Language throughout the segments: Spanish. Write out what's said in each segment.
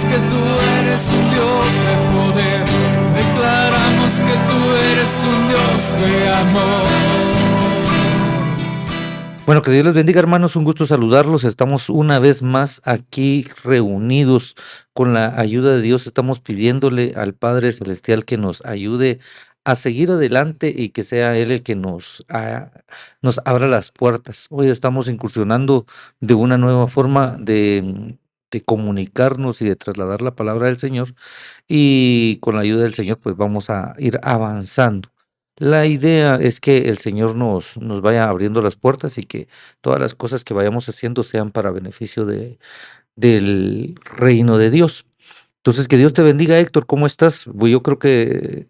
que tú eres un Dios de poder, declaramos que tú eres un Dios de amor. Bueno, que Dios les bendiga, hermanos. Un gusto saludarlos. Estamos una vez más aquí reunidos con la ayuda de Dios. Estamos pidiéndole al Padre Celestial que nos ayude a seguir adelante y que sea Él el que nos abra las puertas. Hoy estamos incursionando de una nueva forma de comunicarnos y de trasladar la palabra del Señor. Y con la ayuda del Señor, pues vamos a ir avanzando. La idea es que el Señor nos vaya abriendo las puertas y que todas las cosas que vayamos haciendo sean para beneficio del reino de Dios. Entonces, que Dios te bendiga, Héctor. ¿Cómo estás? Pues yo creo que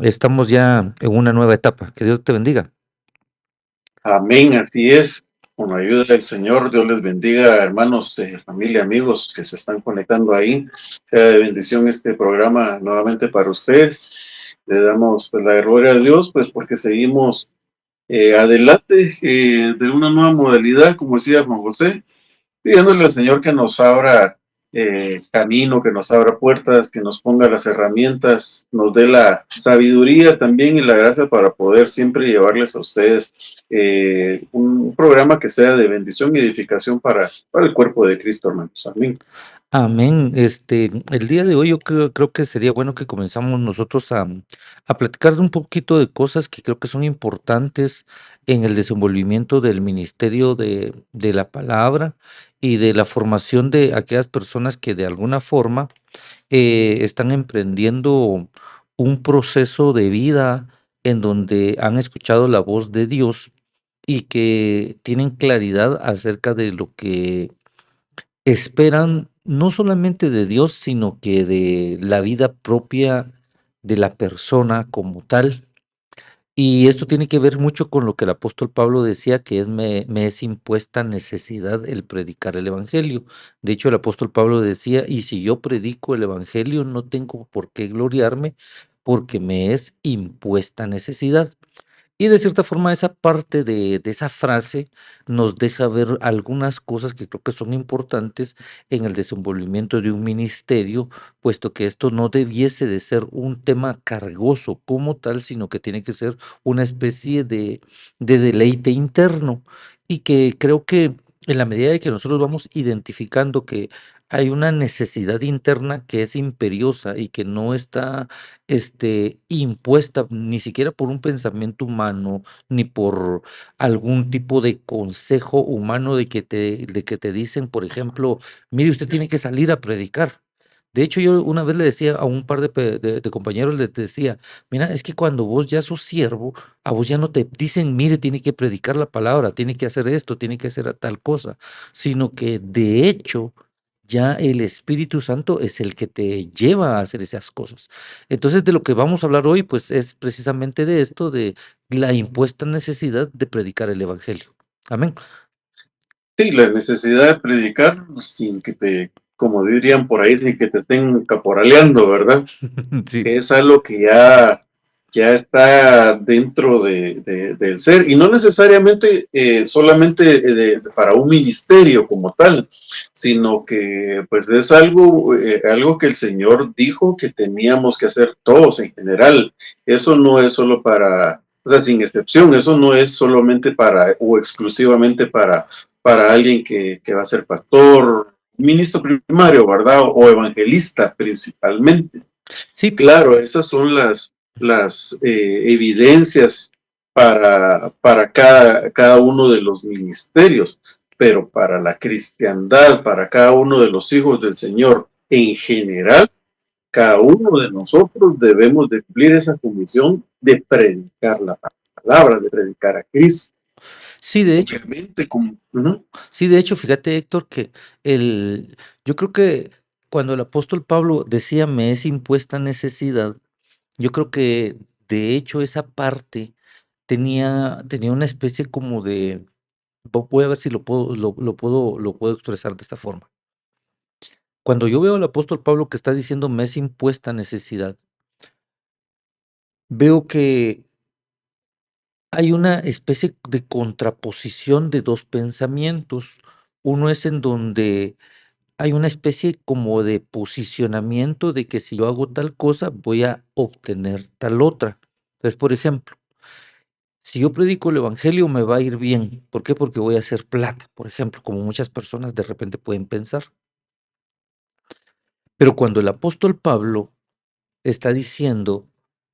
estamos ya en una nueva etapa. Que Dios te bendiga. Amén, así es. Con la ayuda del Señor, Dios les bendiga, hermanos, familia, amigos que se están conectando ahí. Sea de bendición este programa nuevamente para ustedes. Le damos pues, la gloria a Dios, pues porque seguimos adelante de una nueva modalidad, como decía Juan José, pidiéndole al Señor que nos abra camino, que nos abra puertas, que nos ponga las herramientas, nos dé la sabiduría también y la gracia para poder siempre llevarles a ustedes un programa que sea de bendición y edificación para el cuerpo de Cristo, hermanos. Amén. Amén. El día de hoy yo creo que sería bueno que comenzamos nosotros a platicar de un poquito de cosas que creo que son importantes en el desenvolvimiento del ministerio de la palabra y de la formación de aquellas personas que de alguna forma están emprendiendo un proceso de vida en donde han escuchado la voz de Dios y que tienen claridad acerca de lo que esperan no solamente de Dios, sino que de la vida propia de la persona como tal. Y esto tiene que ver mucho con lo que el apóstol Pablo decía, que me es impuesta necesidad el predicar el evangelio. De hecho, el apóstol Pablo decía, y si yo predico el evangelio, no tengo por qué gloriarme, porque me es impuesta necesidad. Y de cierta forma esa parte de esa frase nos deja ver algunas cosas que creo que son importantes en el desenvolvimiento de un ministerio, puesto que esto no debiese de ser un tema cargoso como tal, sino que tiene que ser una especie de deleite interno. Y que creo que en la medida de que nosotros vamos identificando que hay una necesidad interna que es imperiosa y que no está impuesta ni siquiera por un pensamiento humano, ni por algún tipo de consejo humano de que te dicen, por ejemplo, mire, usted tiene que salir a predicar. De hecho, yo una vez le decía a un par de compañeros, les decía, mira, es que cuando vos ya sos siervo, a vos ya no te dicen, mire, tiene que predicar la palabra, tiene que hacer esto, tiene que hacer tal cosa, sino que de hecho ya el Espíritu Santo es el que te lleva a hacer esas cosas. Entonces, de lo que vamos a hablar hoy, pues es precisamente de esto, de la impuesta necesidad de predicar el Evangelio. Amén. Sí, la necesidad de predicar sin que te, como dirían por ahí, sin que te estén caporaleando, ¿verdad? Sí, Que es algo que ya está dentro del ser y no necesariamente solamente para un ministerio como tal, sino que pues es algo que el Señor dijo que teníamos que hacer todos en general. Eso no es solo para, o sea, sin excepción, eso no es solamente para o exclusivamente para alguien que va a ser pastor, ministro primario, ¿verdad? O evangelista principalmente. sí, Claro, esas son las evidencias para cada uno de los ministerios, pero para la cristiandad, para cada uno de los hijos del Señor en general, cada uno de nosotros debemos de cumplir esa comisión de predicar la palabra, de predicar a Cristo. sí, de hecho, Obviamente, como, ujú. sí, de hecho, fíjate, Héctor, que yo creo que cuando el apóstol Pablo decía me es impuesta necesidad, yo creo que de hecho esa parte tenía una especie como de, voy a ver si lo puedo expresar de esta forma. Cuando yo veo al apóstol Pablo que está diciendo me es impuesta necesidad, veo que hay una especie de contraposición de dos pensamientos. Uno es en donde hay una especie como de posicionamiento de que si yo hago tal cosa, voy a obtener tal otra. Entonces, por ejemplo, si yo predico el evangelio, me va a ir bien. ¿Por qué? Porque voy a hacer plata, por ejemplo, como muchas personas de repente pueden pensar. Pero cuando el apóstol Pablo está diciendo,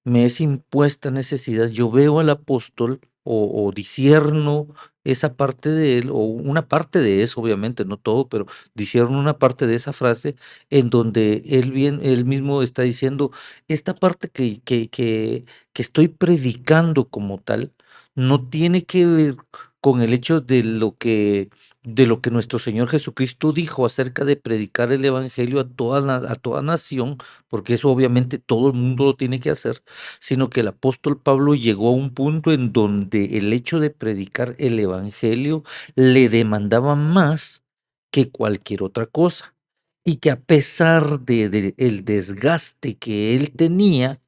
me es impuesta necesidad, yo veo al apóstol o discierno esa parte de él, o una parte de eso, obviamente, no todo, pero discierno una parte de esa frase en donde él mismo está diciendo, esta parte que estoy predicando como tal, no tiene que ver con el hecho de lo que nuestro Señor Jesucristo dijo acerca de predicar el evangelio a toda nación, porque eso obviamente todo el mundo lo tiene que hacer, sino que el apóstol Pablo llegó a un punto en donde el hecho de predicar el evangelio le demandaba más que cualquier otra cosa. Y que a pesar de el desgaste que él tenía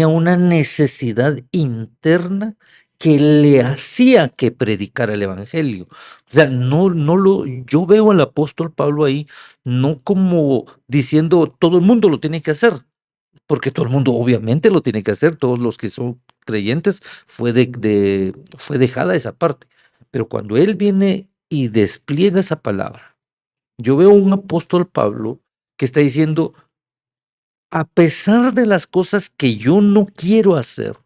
una necesidad interna que le hacía que predicara el evangelio. O sea, yo veo al apóstol Pablo ahí no como diciendo todo el mundo lo tiene que hacer, porque todo el mundo obviamente lo tiene que hacer, todos los que son creyentes, fue dejada esa parte. Pero cuando él viene y despliega esa palabra, yo veo un apóstol Pablo que está diciendo, a pesar de las cosas que yo no quiero hacer,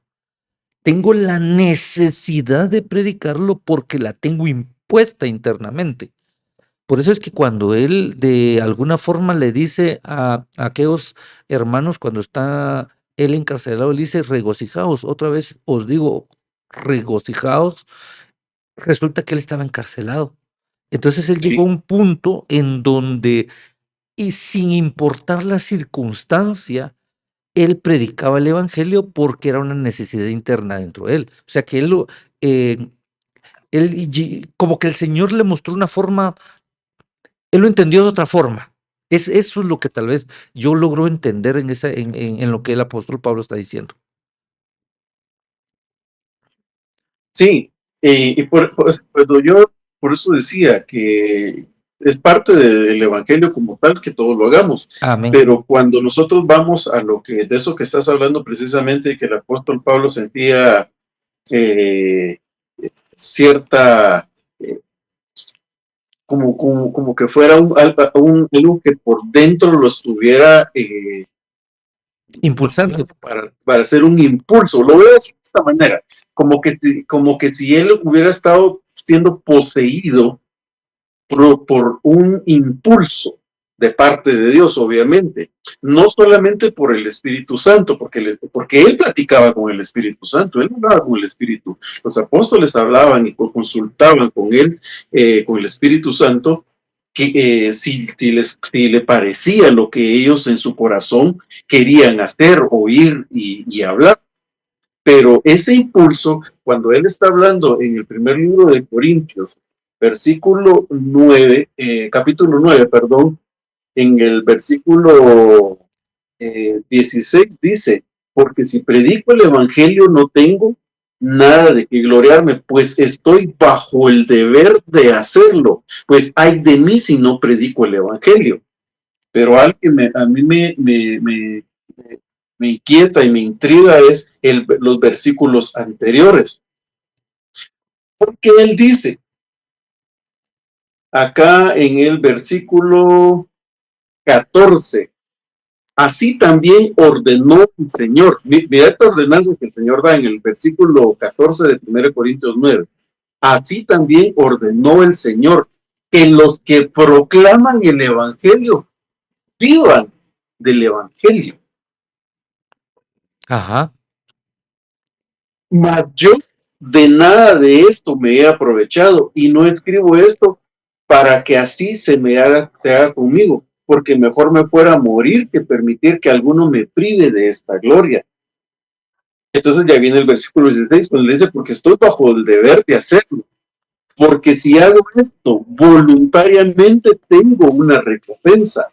tengo la necesidad de predicarlo porque la tengo impuesta internamente. Por eso es que cuando él de alguna forma le dice a aquellos hermanos cuando está él encarcelado, le dice, regocijaos, otra vez os digo, regocijaos, resulta que él estaba encarcelado. Entonces él llegó a Sí, un punto en donde, y sin importar la circunstancia, él predicaba el evangelio porque era una necesidad interna dentro de él. O sea que eh, como que el Señor le mostró una forma, él lo entendió de otra forma. Eso es lo que tal vez yo logro entender en lo que el apóstol Pablo está diciendo. sí. Y por eso decía que es parte del evangelio como tal que todos lo hagamos. Amén. Pero cuando nosotros vamos a de eso que estás hablando precisamente, que el apóstol Pablo sentía eh, cierta, eh, como que fuera algo que por dentro lo estuviera Impulsando. para hacer un impulso. Lo veo así de esta manera, como que si él hubiera estado siendo poseído por un impulso de parte de Dios, obviamente, no solamente por el Espíritu Santo, porque él platicaba con el Espíritu Santo, él hablaba con el Espíritu, los apóstoles hablaban y consultaban con él, con el Espíritu Santo, que si le parecía lo que ellos en su corazón querían hacer, oír y hablar. Pero ese impulso, cuando él está hablando en el primer libro de Corintios, versículo 9, capítulo 9, perdón, en el versículo 16 dice, porque si predico el evangelio no tengo nada de que gloriarme, pues estoy bajo el deber de hacerlo, pues hay de mí si no predico el evangelio. Pero algo que a mí me inquieta y me intriga es los versículos anteriores, porque él dice, acá en el versículo 14, así también ordenó el Señor. Mira esta ordenanza que el Señor da en el versículo 14 de 1 Corintios 9. Así también ordenó el Señor que los que proclaman el Evangelio vivan del Evangelio. Ajá. Mas yo de nada de esto me he aprovechado y no escribo esto para que así se haga conmigo, porque mejor me fuera a morir que permitir que alguno me prive de esta gloria. Entonces ya viene el versículo 16, cuando le dice, porque estoy bajo el deber de hacerlo, porque si hago esto voluntariamente tengo una recompensa.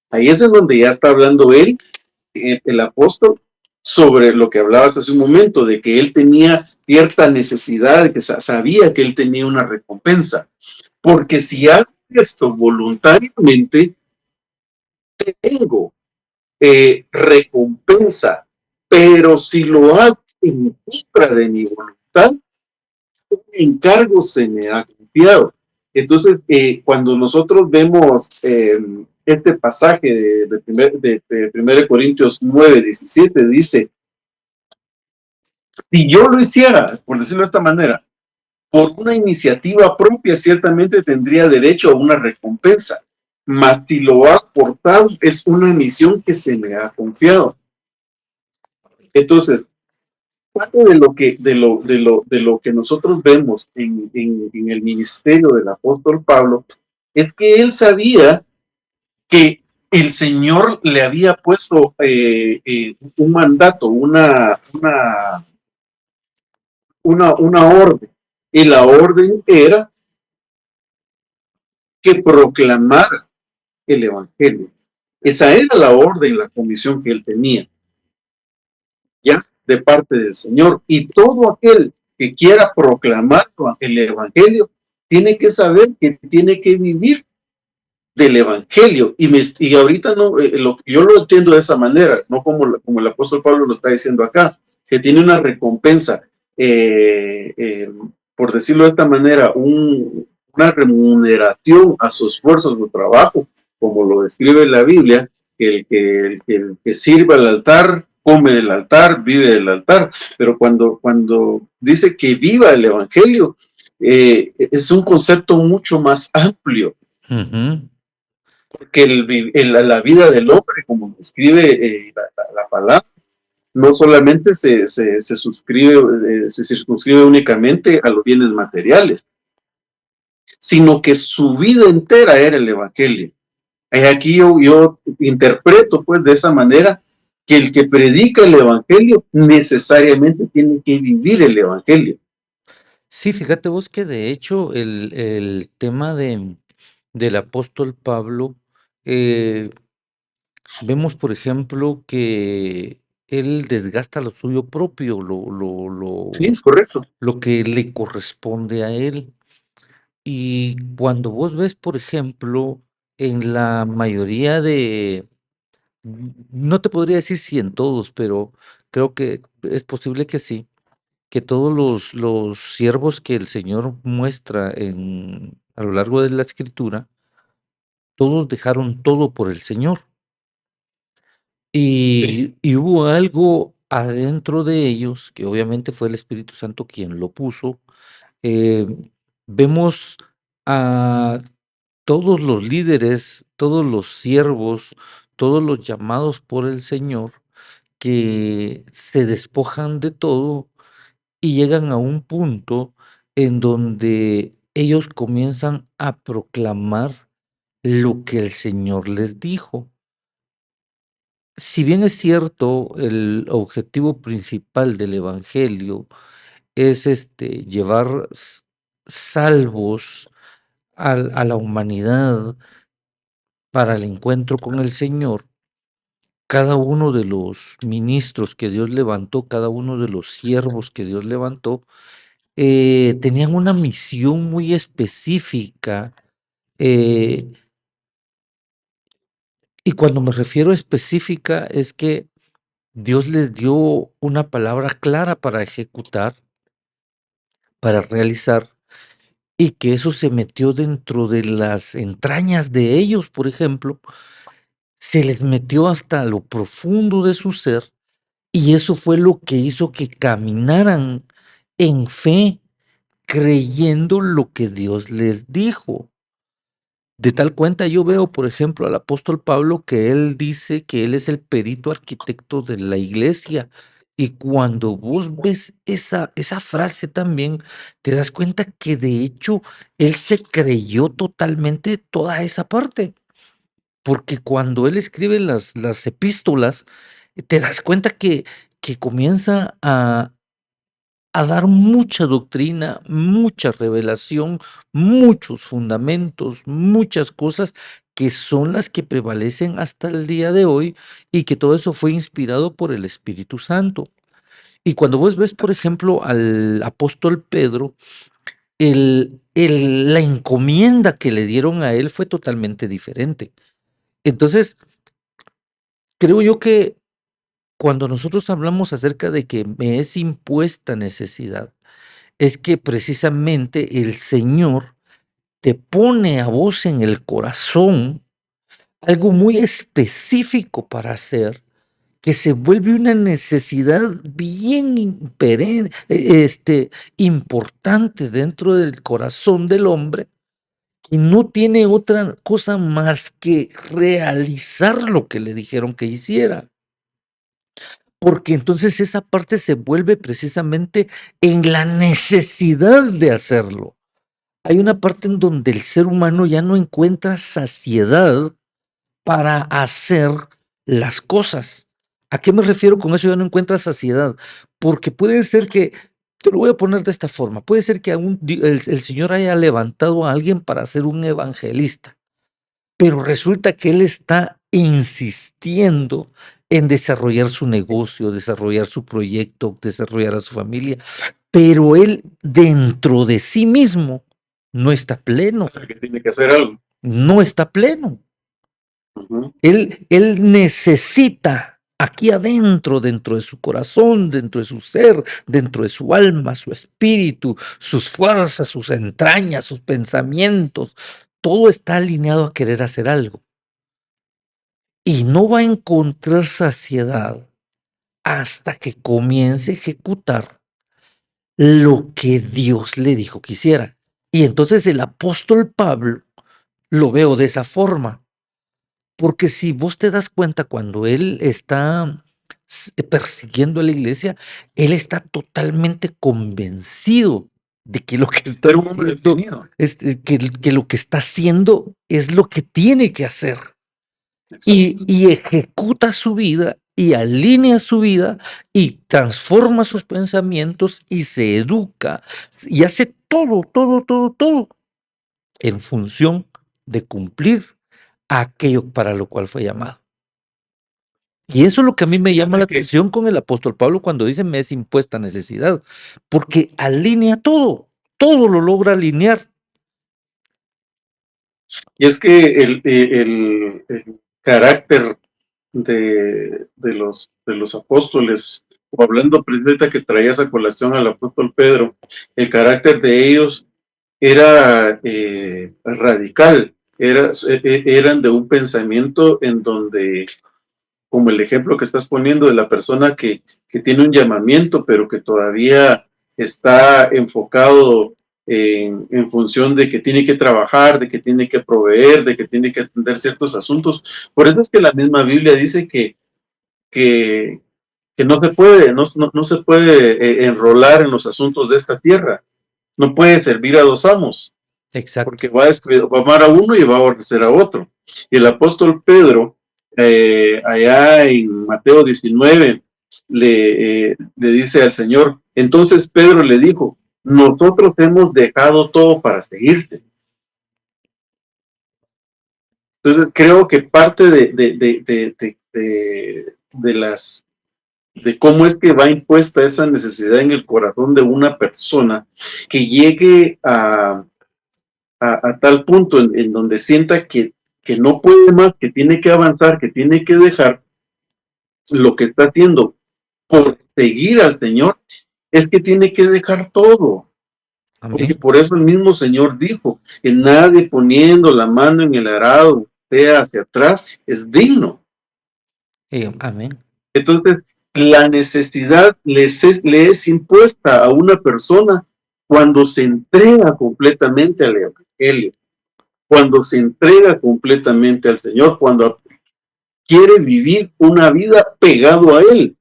Ahí es en donde ya está hablando él, el apóstol, sobre lo que hablabas hace un momento, de que él tenía cierta necesidad, de que sabía que él tenía una recompensa. Porque si hago esto voluntariamente, tengo recompensa, pero si lo hago en contra de mi voluntad, un encargo se me ha confiado. Entonces, cuando nosotros vemos este pasaje de 1 Corintios 9:17, dice, si yo lo hiciera, por decirlo de esta manera, por una iniciativa propia, ciertamente tendría derecho a una recompensa, mas si lo ha aportado, es una misión que se me ha confiado. Entonces, parte de lo que nosotros vemos en el ministerio del apóstol Pablo es que él sabía que el Señor le había puesto un mandato, una orden, y la orden era que proclamara el Evangelio. Esa era la orden, la comisión que él tenía, ya de parte del Señor. Y todo aquel que quiera proclamar el Evangelio tiene que saber que tiene que vivir del Evangelio. Y ahorita no, yo lo entiendo de esa manera, no como el apóstol Pablo lo está diciendo acá, que tiene una recompensa, por decirlo de esta manera, una remuneración a su esfuerzo, a su trabajo, como lo describe la Biblia, el que sirve al altar, come del altar, vive del altar, pero cuando dice que viva el Evangelio, es un concepto mucho más amplio, porque la vida del hombre, como describe la palabra, no solamente se circunscribe únicamente a los bienes materiales, sino que su vida entera era el Evangelio. Aquí yo interpreto pues de esa manera que el que predica el Evangelio necesariamente tiene que vivir el Evangelio. Sí, fíjate vos que de hecho el tema del apóstol Pablo, eh, vemos, por ejemplo, que él desgasta lo suyo propio, Sí, es correcto. lo que le corresponde a él. Y cuando vos ves, por ejemplo, en la mayoría no te podría decir si en todos, pero creo que es posible que sí, que todos los siervos que el Señor muestra a lo largo de la Escritura, todos dejaron todo por el Señor. Sí, Y hubo algo adentro de ellos, que obviamente fue el Espíritu Santo quien lo puso. eh, Vemos a todos los líderes, todos los siervos, todos los llamados por el Señor, que se despojan de todo y llegan a un punto en donde ellos comienzan a proclamar lo que el Señor les dijo. Si bien es cierto, el objetivo principal del evangelio es, llevar salvos a la humanidad para el encuentro con el Señor, cada uno de los ministros que Dios levantó, cada uno de los siervos que Dios levantó, tenían una misión muy específica, eh, y cuando me refiero a específica es que Dios les dio una palabra clara para ejecutar, para realizar, y que eso se metió dentro de las entrañas de ellos, por ejemplo, se les metió hasta lo profundo de su ser, y eso fue lo que hizo que caminaran en fe, creyendo lo que Dios les dijo. De tal cuenta yo veo, por ejemplo, al apóstol Pablo que él dice que él es el perito arquitecto de la iglesia. Y cuando vos ves esa frase también, te das cuenta que de hecho él se creyó totalmente toda esa parte. Porque cuando él escribe las epístolas, te das cuenta que comienza a dar mucha doctrina, mucha revelación, muchos fundamentos, muchas cosas que son las que prevalecen hasta el día de hoy y que todo eso fue inspirado por el Espíritu Santo. Y cuando vos ves, por ejemplo, al apóstol Pedro, la encomienda que le dieron a él fue totalmente diferente. Entonces, creo yo que cuando nosotros hablamos acerca de que me es impuesta necesidad, es que precisamente el Señor te pone a vos en el corazón algo muy específico para hacer, que se vuelve una necesidad bien importante dentro del corazón del hombre, que no tiene otra cosa más que realizar lo que le dijeron que hiciera. Porque entonces esa parte se vuelve precisamente en la necesidad de hacerlo. Hay una parte en donde el ser humano ya no encuentra saciedad para hacer las cosas. ¿A qué me refiero con eso? Ya no encuentra saciedad. Porque puede ser que, te lo voy a poner de esta forma, puede ser que el Señor haya levantado a alguien para ser un evangelista, pero resulta que él está insistiendo en desarrollar su negocio, desarrollar su proyecto, desarrollar a su familia, pero él dentro de sí mismo no está pleno, Que tiene que hacer algo. no está pleno. Ujú. Él necesita aquí adentro, dentro de su corazón, dentro de su ser, dentro de su alma, su espíritu, sus fuerzas, sus entrañas, sus pensamientos, todo está alineado a querer hacer algo. Y no va a encontrar saciedad hasta que comience a ejecutar lo que Dios le dijo que hiciera. Y entonces el apóstol Pablo lo veo de esa forma. Porque si vos te das cuenta, cuando él está persiguiendo a la iglesia, él está totalmente convencido de que lo que está Ser un hombre haciendo, definido. que lo que está haciendo es lo que tiene que hacer. Exacto. Y ejecuta su vida y alinea su vida y transforma sus pensamientos y se educa y hace todo en función de cumplir aquello para lo cual fue llamado. Y eso es lo que a mí me llama la Fíjate que- atención con el apóstol Pablo cuando dice me es impuesta necesidad, porque alinea todo lo logra alinear. Y es que el carácter de los apóstoles, o hablando precisamente que traías a colación al apóstol Pedro, el carácter de ellos era radical, eran de un pensamiento en donde, como el ejemplo que estás poniendo de la persona que tiene un llamamiento, pero que todavía está enfocado en función de que tiene que trabajar, de que tiene que proveer, de que tiene que atender ciertos asuntos. Por eso es que la misma Biblia dice que, que no se puede, no se puede enrolar en los asuntos de esta tierra. No puede servir a dos amos, Exacto. porque va a amar a uno y va a aborrecer a otro. Y el apóstol Pedro, allá en Mateo 19, le dice al Señor, entonces Pedro le dijo, nosotros hemos dejado todo para seguirte. Entonces creo que parte de cómo es que va impuesta esa necesidad en el corazón de una persona que llegue a tal punto en donde sienta que no puede más, que tiene que avanzar, que tiene que dejar lo que está haciendo por seguir al Señor, es que tiene que dejar todo. Porque Amén. por eso el mismo Señor dijo que nadie poniendo la mano en el arado, sea hacia atrás, es digno. Amén. Entonces, la necesidad le es impuesta a una persona cuando se entrega completamente al Evangelio, cuando se entrega completamente al Señor, cuando quiere vivir una vida pegado a Él.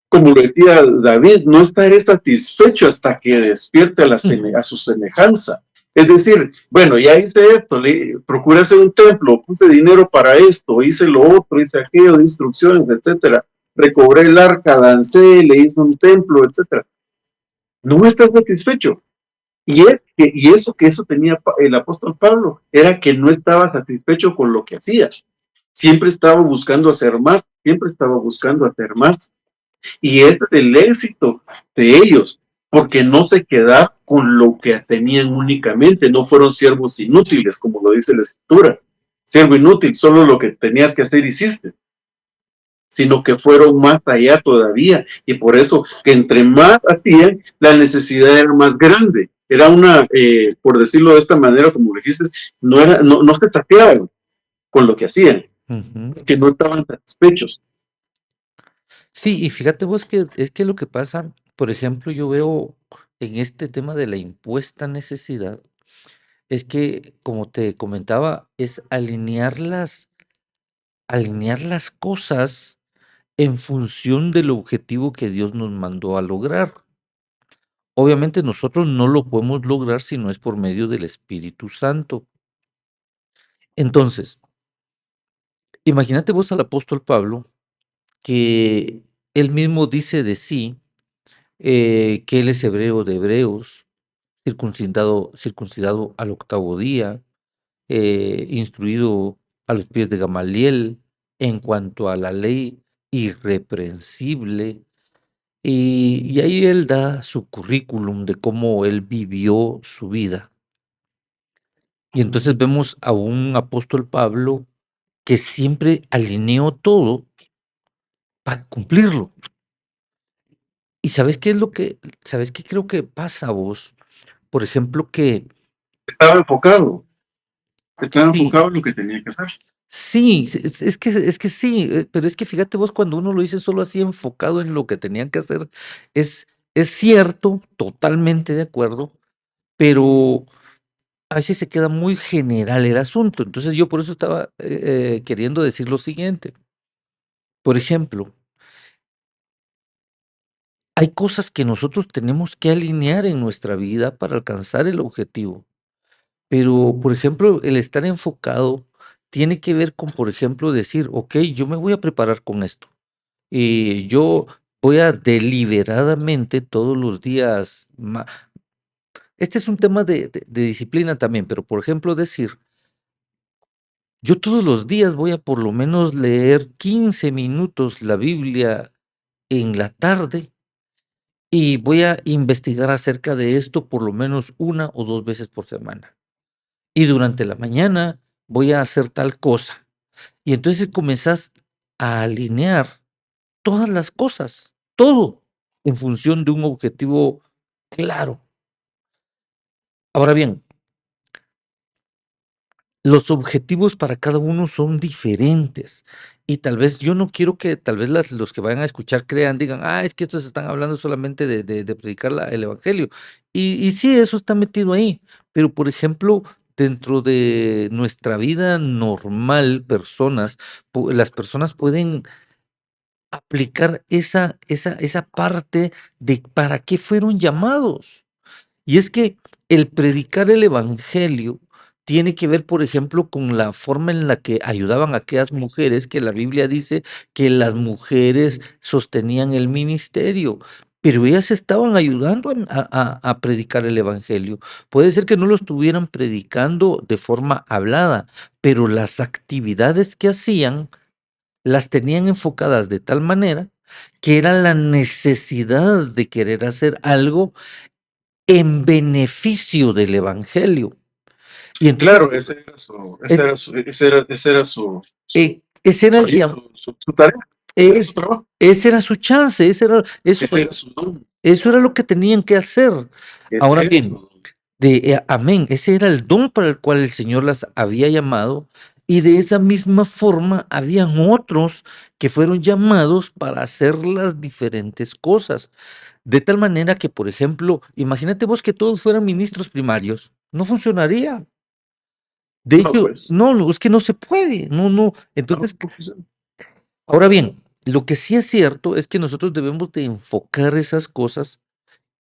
Como lo decía David, no estaré satisfecho hasta que despierte a su semejanza. Es decir, bueno, ya hice esto, procuré hacer un templo, puse dinero para esto, hice lo otro, hice aquello, de instrucciones, etcétera. Recobré el arca, dancé, le hice un templo, etcétera. No está satisfecho. Y eso tenía el apóstol Pablo, era que no estaba satisfecho con lo que hacía. Siempre estaba buscando hacer más, siempre estaba buscando hacer más. Y ese es el éxito de ellos. porque no se quedaron con lo que tenían únicamente, no fueron siervos inútiles, como lo dice la Escritura. Siervo inútil, solo lo que tenías que hacer hiciste, sino que fueron más allá todavía, y por eso que entre más hacían, la necesidad era más grande. Era una, por decirlo de esta manera, como dijiste, no se saciaban con lo que hacían, Ujú. que no estaban satisfechos. Sí, y fíjate vos que es que lo que pasa, por ejemplo, yo veo en este tema de la impuesta necesidad, es que, como te comentaba, es alinear las cosas en función del objetivo que Dios nos mandó a lograr. Obviamente nosotros no lo podemos lograr si no es por medio del Espíritu Santo. Entonces, imagínate vos al apóstol Pablo, que él mismo dice de sí, que él es hebreo de hebreos, circuncidado al octavo día, instruido a los pies de Gamaliel en cuanto a la ley, irreprensible. Y ahí él da su currículum de cómo él vivió su vida. Y entonces vemos a un apóstol Pablo que siempre alineó todo para cumplirlo. ¿Y sabes qué creo que pasa vos? Por ejemplo, que Estaba sí, enfocado en lo que tenía que hacer. sí, es que sí, pero es que fíjate vos, cuando uno lo dice solo así enfocado en lo que tenían que hacer, es cierto, totalmente de acuerdo, pero a veces se queda muy general el asunto. Entonces yo por eso estaba queriendo decir lo siguiente. Por ejemplo, hay cosas que nosotros tenemos que alinear en nuestra vida para alcanzar el objetivo. Pero, por ejemplo, el estar enfocado tiene que ver con, por ejemplo, decir, ok, yo me voy a preparar con esto. Y yo voy a deliberadamente todos los días. Este es un tema de disciplina también, pero por ejemplo, decir, yo todos los días voy a por lo menos leer 15 minutos la Biblia en la tarde y voy a investigar acerca de esto por lo menos una o dos veces por semana. Y durante la mañana voy a hacer tal cosa. Y entonces comenzás a alinear todas las cosas, todo en función de un objetivo claro. Ahora bien, los objetivos para cada uno son diferentes. Y tal vez yo no quiero que tal vez los que vayan a escuchar crean, digan, es que estos están hablando solamente de predicar el evangelio. Y sí, eso está metido ahí. Pero, por ejemplo, dentro de nuestra vida normal, las personas pueden aplicar esa parte de para qué fueron llamados. Y es que el predicar el evangelio tiene que ver, por ejemplo, con la forma en la que ayudaban a aquellas mujeres que la Biblia dice que las mujeres sostenían el ministerio, pero ellas estaban ayudando a predicar el evangelio. Puede ser que no lo estuvieran predicando de forma hablada, pero las actividades que hacían las tenían enfocadas de tal manera que era la necesidad de querer hacer algo en beneficio del evangelio. Y entonces, Claro, eh, ese era ese era el su tarea, ese era su es, trabajo, ese era su chance, ese era su don, eso era lo que tenían que hacer. ese Ahora era su bien, don. amén, ese era el don para el cual el Señor las había llamado, y de esa misma forma habían otros que fueron llamados para hacer las diferentes cosas. De tal manera que, por ejemplo, imagínate vos que todos fueran ministros primarios, no funcionaría. De No, hecho, pues, no, no, es que no se puede, no, no. no, Entonces, ahora bien, lo que sí es cierto es que nosotros debemos de enfocar esas cosas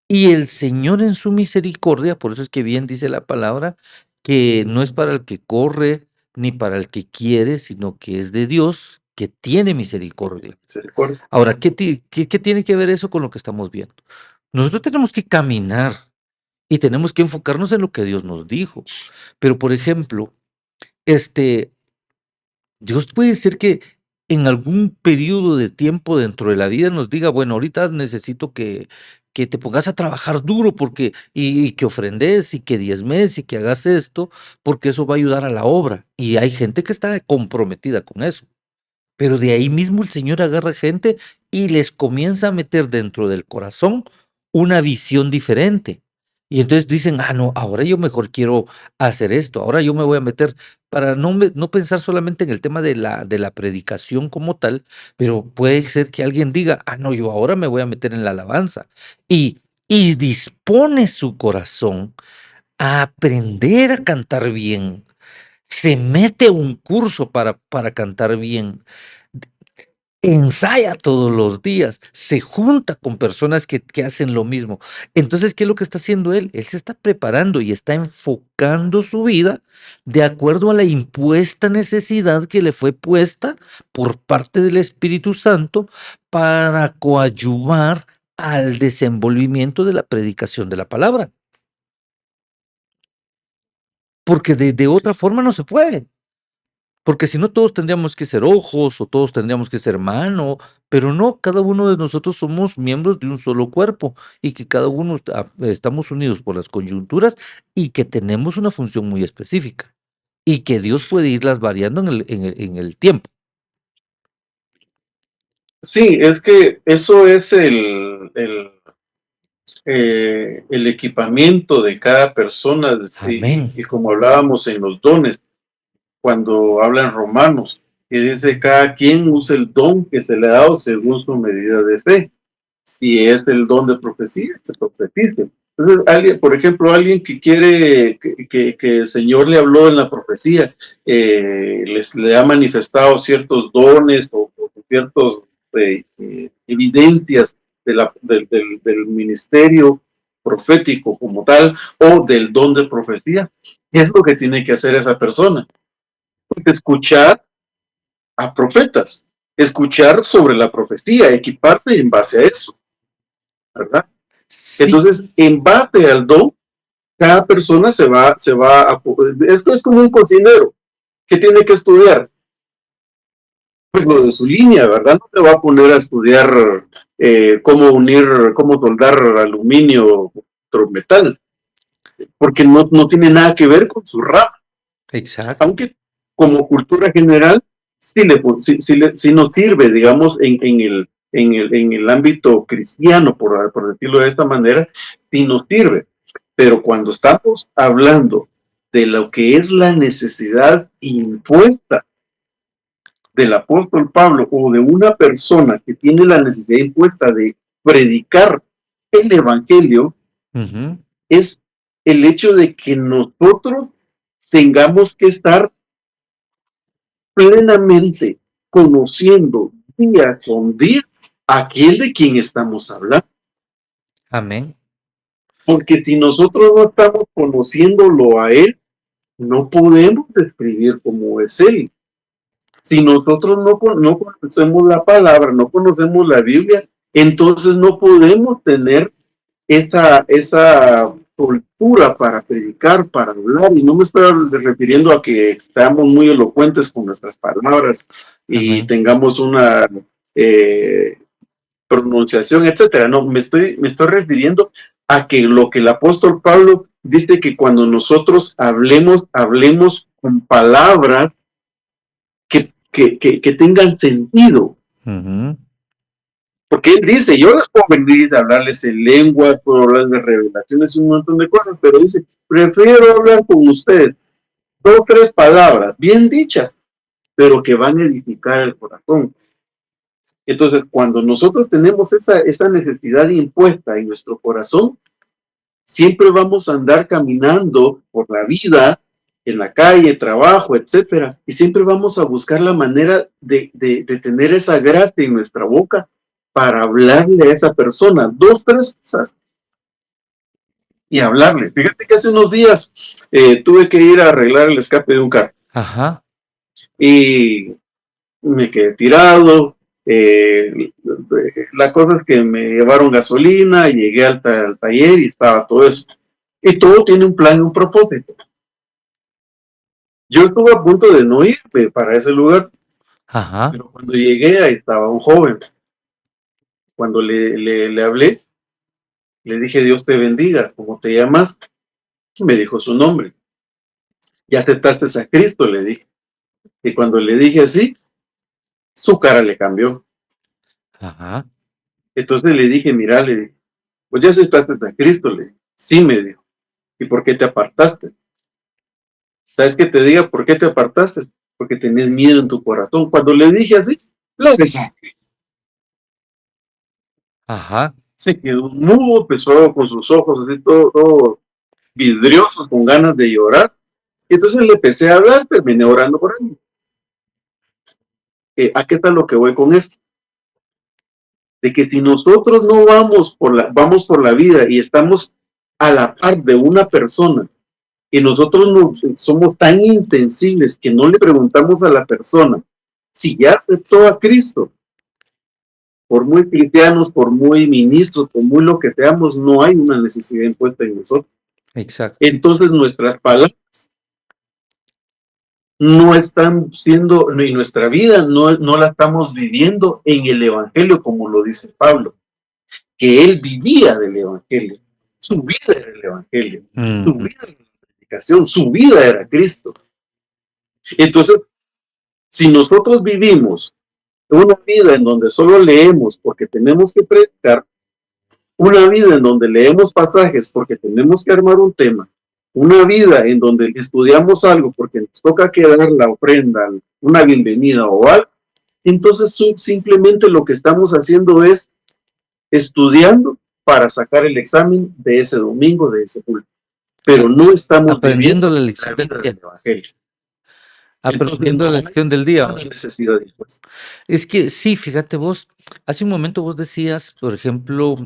y el Señor en su misericordia, por eso es que bien dice la palabra, que no es para el que corre ni para el que quiere, sino que es de Dios que tiene misericordia. misericordia. Ahora, ¿qué tiene que ver eso con lo que estamos viendo? Nosotros tenemos que caminar y tenemos que enfocarnos en lo que Dios nos dijo. Pero, por ejemplo, este, Dios puede ser que en algún periodo de tiempo dentro de la vida nos diga, bueno, ahorita necesito que te pongas a trabajar duro porque, y que ofrendes y que diezmes y que hagas esto, porque eso va a ayudar a la obra. Y hay gente que está comprometida con eso. Pero de ahí mismo el Señor agarra gente y les comienza a meter dentro del corazón una visión diferente. Y entonces dicen, ah, no, ahora yo mejor quiero hacer esto, ahora yo me voy a meter para no pensar solamente en el tema de la predicación como tal, pero puede ser que alguien diga, ah, no, yo ahora me voy a meter en la alabanza. Y dispone su corazón a aprender a cantar bien. Se mete a un curso para cantar bien, ensaya todos los días, se junta con personas que hacen lo mismo. Entonces, ¿qué es lo que está haciendo él? Él se está preparando y está enfocando su vida de acuerdo a la impuesta necesidad que le fue puesta por parte del Espíritu Santo para coadyuvar al desenvolvimiento de la predicación de la palabra. Porque de otra forma no se puede. Porque si no, todos tendríamos que ser ojos o todos tendríamos que ser mano, pero no, cada uno de nosotros somos miembros de un solo cuerpo y que cada uno estamos unidos por las coyunturas y que tenemos una función muy específica y que Dios puede irlas variando en el tiempo. Sí, es que eso es el equipamiento de cada persona, Amén. y como hablábamos en los dones, cuando hablan Romanos, que dice cada quien usa el don que se le ha dado según su medida de fe. Si es el don de profecía, se profetice. Entonces, alguien, por ejemplo, alguien que quiere que el Señor le habló en la profecía, le ha manifestado ciertos dones o ciertas evidencias del ministerio profético como tal, o del don de profecía. ¿Qué es lo que tiene que hacer esa persona? Pues escuchar a profetas, escuchar sobre la profecía, equiparse en base a eso, ¿verdad? Sí. Entonces, en base al don, cada persona esto es como un cocinero que tiene que estudiar pues, lo de su línea, ¿verdad? No te va a poner a estudiar cómo soldar aluminio contra metal, porque no tiene nada que ver con su rama, Exacto. aunque como cultura general sí nos sirve, digamos, en el ámbito cristiano, por decirlo de esta manera, sí nos sirve. Pero cuando estamos hablando de lo que es la necesidad impuesta del apóstol Pablo o de una persona que tiene la necesidad impuesta de predicar el evangelio, Ujú. es el hecho de que nosotros tengamos que estar plenamente conociendo día con día a aquel de quien estamos hablando. Amén. Porque si nosotros no estamos conociéndolo a él, no podemos describir cómo es él. Si nosotros no conocemos la palabra, no conocemos la Biblia, entonces no podemos tener esa soltura para predicar, para hablar, y no me estoy refiriendo a que estamos muy elocuentes con nuestras palabras y Amén. tengamos una eh, pronunciación, etcétera. No, me estoy refiriendo a que lo que el apóstol Pablo dice que cuando nosotros hablemos con palabras que tengan sentido. Ujú. Porque él dice, yo les puedo venir a hablarles en lenguas, puedo hablarles de revelaciones y un montón de cosas, pero dice, prefiero hablar con ustedes 2 o 3 palabras bien dichas, pero que van a edificar el corazón. Entonces, cuando nosotros tenemos esa necesidad impuesta en nuestro corazón, siempre vamos a andar caminando por la vida, en la calle, trabajo, etcétera, y siempre vamos a buscar la manera de tener esa gracia en nuestra boca para hablarle a esa persona 2, 3 cosas y hablarle. Fíjate que hace unos días tuve que ir a arreglar el escape de un carro Ajá. y me quedé tirado. La cosa es que me llevaron gasolina, llegué al taller y estaba todo eso. Y todo tiene un plan y un propósito. Yo estuve a punto de no irme para ese lugar, Ajá. pero cuando llegué ahí estaba un joven. Cuando le hablé, Le dije, Dios te bendiga, ¿cómo te llamas? Y me dijo su nombre. ¿Ya aceptaste a Cristo? Le dije. Y cuando le dije así, su cara le cambió. Ajá. Entonces le dije, mira, le dije, pues ya aceptaste a Cristo, le dije. Sí, me dijo. ¿Y por qué te apartaste? ¿Sabes qué te diga por qué te apartaste? Porque tenés miedo en tu corazón. Cuando le dije así, lo besé. Ajá. Se quedó mudo, empezó con sus ojos así todo vidriosos, con ganas de llorar. Y entonces le empecé a hablar, terminé orando por él. ¿A qué tal lo que voy con esto? De que si nosotros no vamos por la vida y estamos a la par de una persona y nosotros somos tan insensibles que no le preguntamos a la persona si ya aceptó a Cristo, por muy cristianos, por muy ministros, por muy lo que seamos, no hay una necesidad impuesta en nosotros. Exacto. Entonces nuestras palabras no están siendo, y nuestra vida no la estamos viviendo en el Evangelio como lo dice Pablo, que él vivía del Evangelio. Su vida era el Evangelio, su vida era la predicación, su vida era Cristo. Entonces, si nosotros vivimos una vida en donde solo leemos porque tenemos que predicar, una vida en donde leemos pasajes porque tenemos que armar un tema, una vida en donde estudiamos algo porque nos toca que dar la ofrenda, una bienvenida o algo, entonces simplemente lo que estamos haciendo es estudiando para sacar el examen de ese domingo, de ese culto. Pero no estamos Aprendiendo viviendo la la lección del vida día. del Evangelio. Entonces Aprendiendo no la hay lección del día. una necesidad impuesta. Es que sí, fíjate vos, hace un momento vos decías, por ejemplo,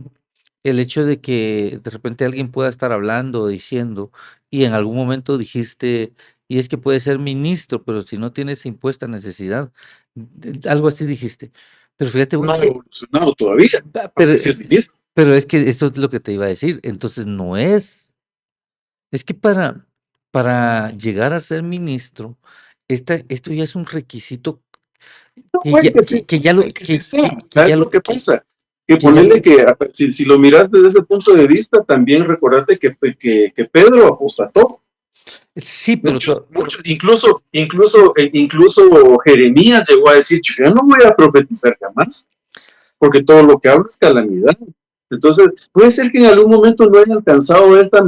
el hecho de que de repente alguien pueda estar hablando o diciendo, y en algún momento dijiste, y es que puede ser ministro, pero si no tiene esa impuesta necesidad, algo así dijiste. Pero fíjate vos No ha que, evolucionado todavía, pero, aunque sea ministro. pero es que eso es lo que te iba a decir. Entonces no es que para llegar a ser ministro, esto ya es un requisito No, que güey, ya, que sí, que ya lo, que sí sea. que ¿Sabes ya lo lo, que pasa? Que que ya lo, ponerle que, si lo miras desde ese punto de vista, también recordate que Pedro apostató. sí, pero, Muchos, incluso Jeremías llegó a decir, yo no voy a profetizar jamás, porque todo lo que hablo es calamidad. Entonces, puede ser que en algún momento no hayan alcanzado esa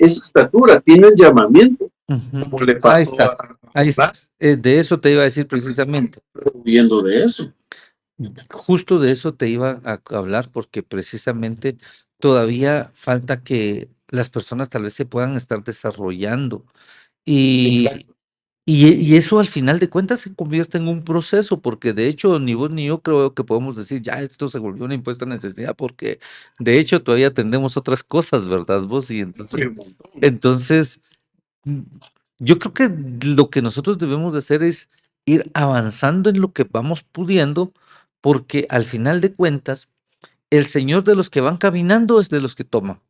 estatura, tienen llamamiento, ujú, como le ahí pasó está, a ahí está. Jonás, De eso te iba a decir precisamente. huyendo de eso. Justo de eso te iba a hablar porque precisamente todavía falta que las personas tal vez se puedan estar desarrollando y, Exacto. y eso al final de cuentas se convierte en un proceso porque de hecho ni vos ni yo creo que podemos decir ya esto se volvió una impuesta necesidad porque de hecho todavía tenemos otras cosas, ¿verdad vos? Y Hay entonces, un montón. entonces mm, yo creo que lo que nosotros debemos de hacer es ir avanzando en lo que vamos pudiendo, porque al final de cuentas, el Señor de los que van caminando es de los que toma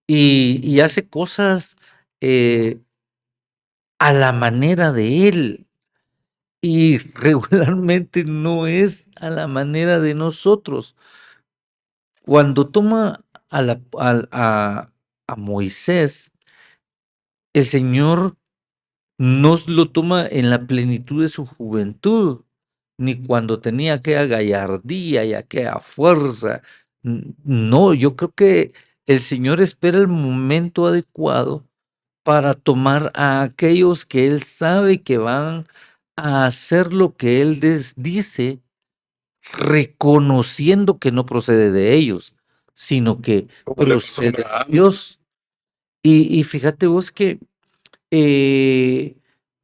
y hace cosas eh, a la manera de Él y regularmente no es a la manera de nosotros. Cuando toma a Moisés, el Señor no lo toma en la plenitud de su juventud, ni cuando tenía aquella gallardía y aquella fuerza. No, yo creo que el Señor espera el momento adecuado para tomar a aquellos que Él sabe que van a hacer lo que Él les dice, reconociendo que no procede de ellos, sino que Como le pasó a procede de Abraham. Dios. Y fíjate vos que eh,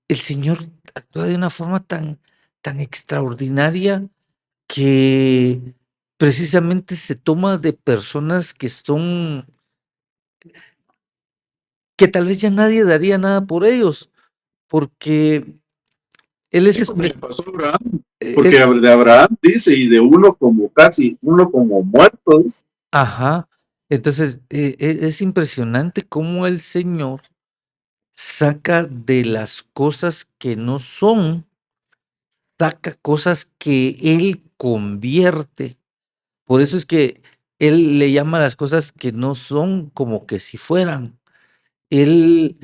el Señor actúa de una forma tan extraordinaria que precisamente se toma de personas que tal vez ya nadie daría nada por ellos, porque Él es, Sí, como le pasó a Abraham. Porque él, de Abraham dice, y de uno como muerto, dice. ajá, entonces es impresionante cómo el Señor saca de las cosas que no son, saca cosas que Él convierte. Por eso es que Él le llama a las cosas que no son como que si fueran. Él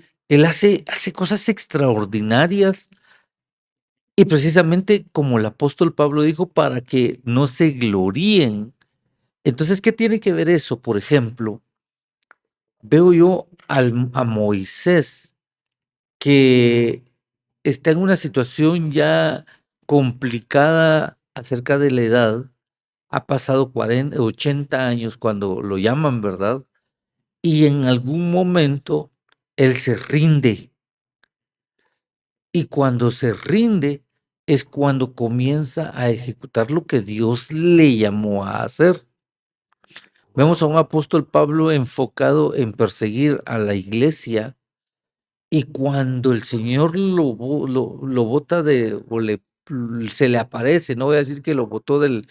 hace cosas extraordinarias y precisamente como el apóstol Pablo dijo, para que no se gloríen. Entonces, ¿qué tiene que ver eso? Por ejemplo, veo yo a Moisés que está en una situación ya complicada acerca de la edad. Ha pasado 40, 80 años cuando lo llaman, ¿verdad? Y en algún momento él se rinde. Y cuando se rinde es cuando comienza a ejecutar lo que Dios le llamó a hacer. Vemos a un apóstol Pablo enfocado en perseguir a la iglesia y cuando el Señor lo bota o se le aparece, no voy a decir que lo botó del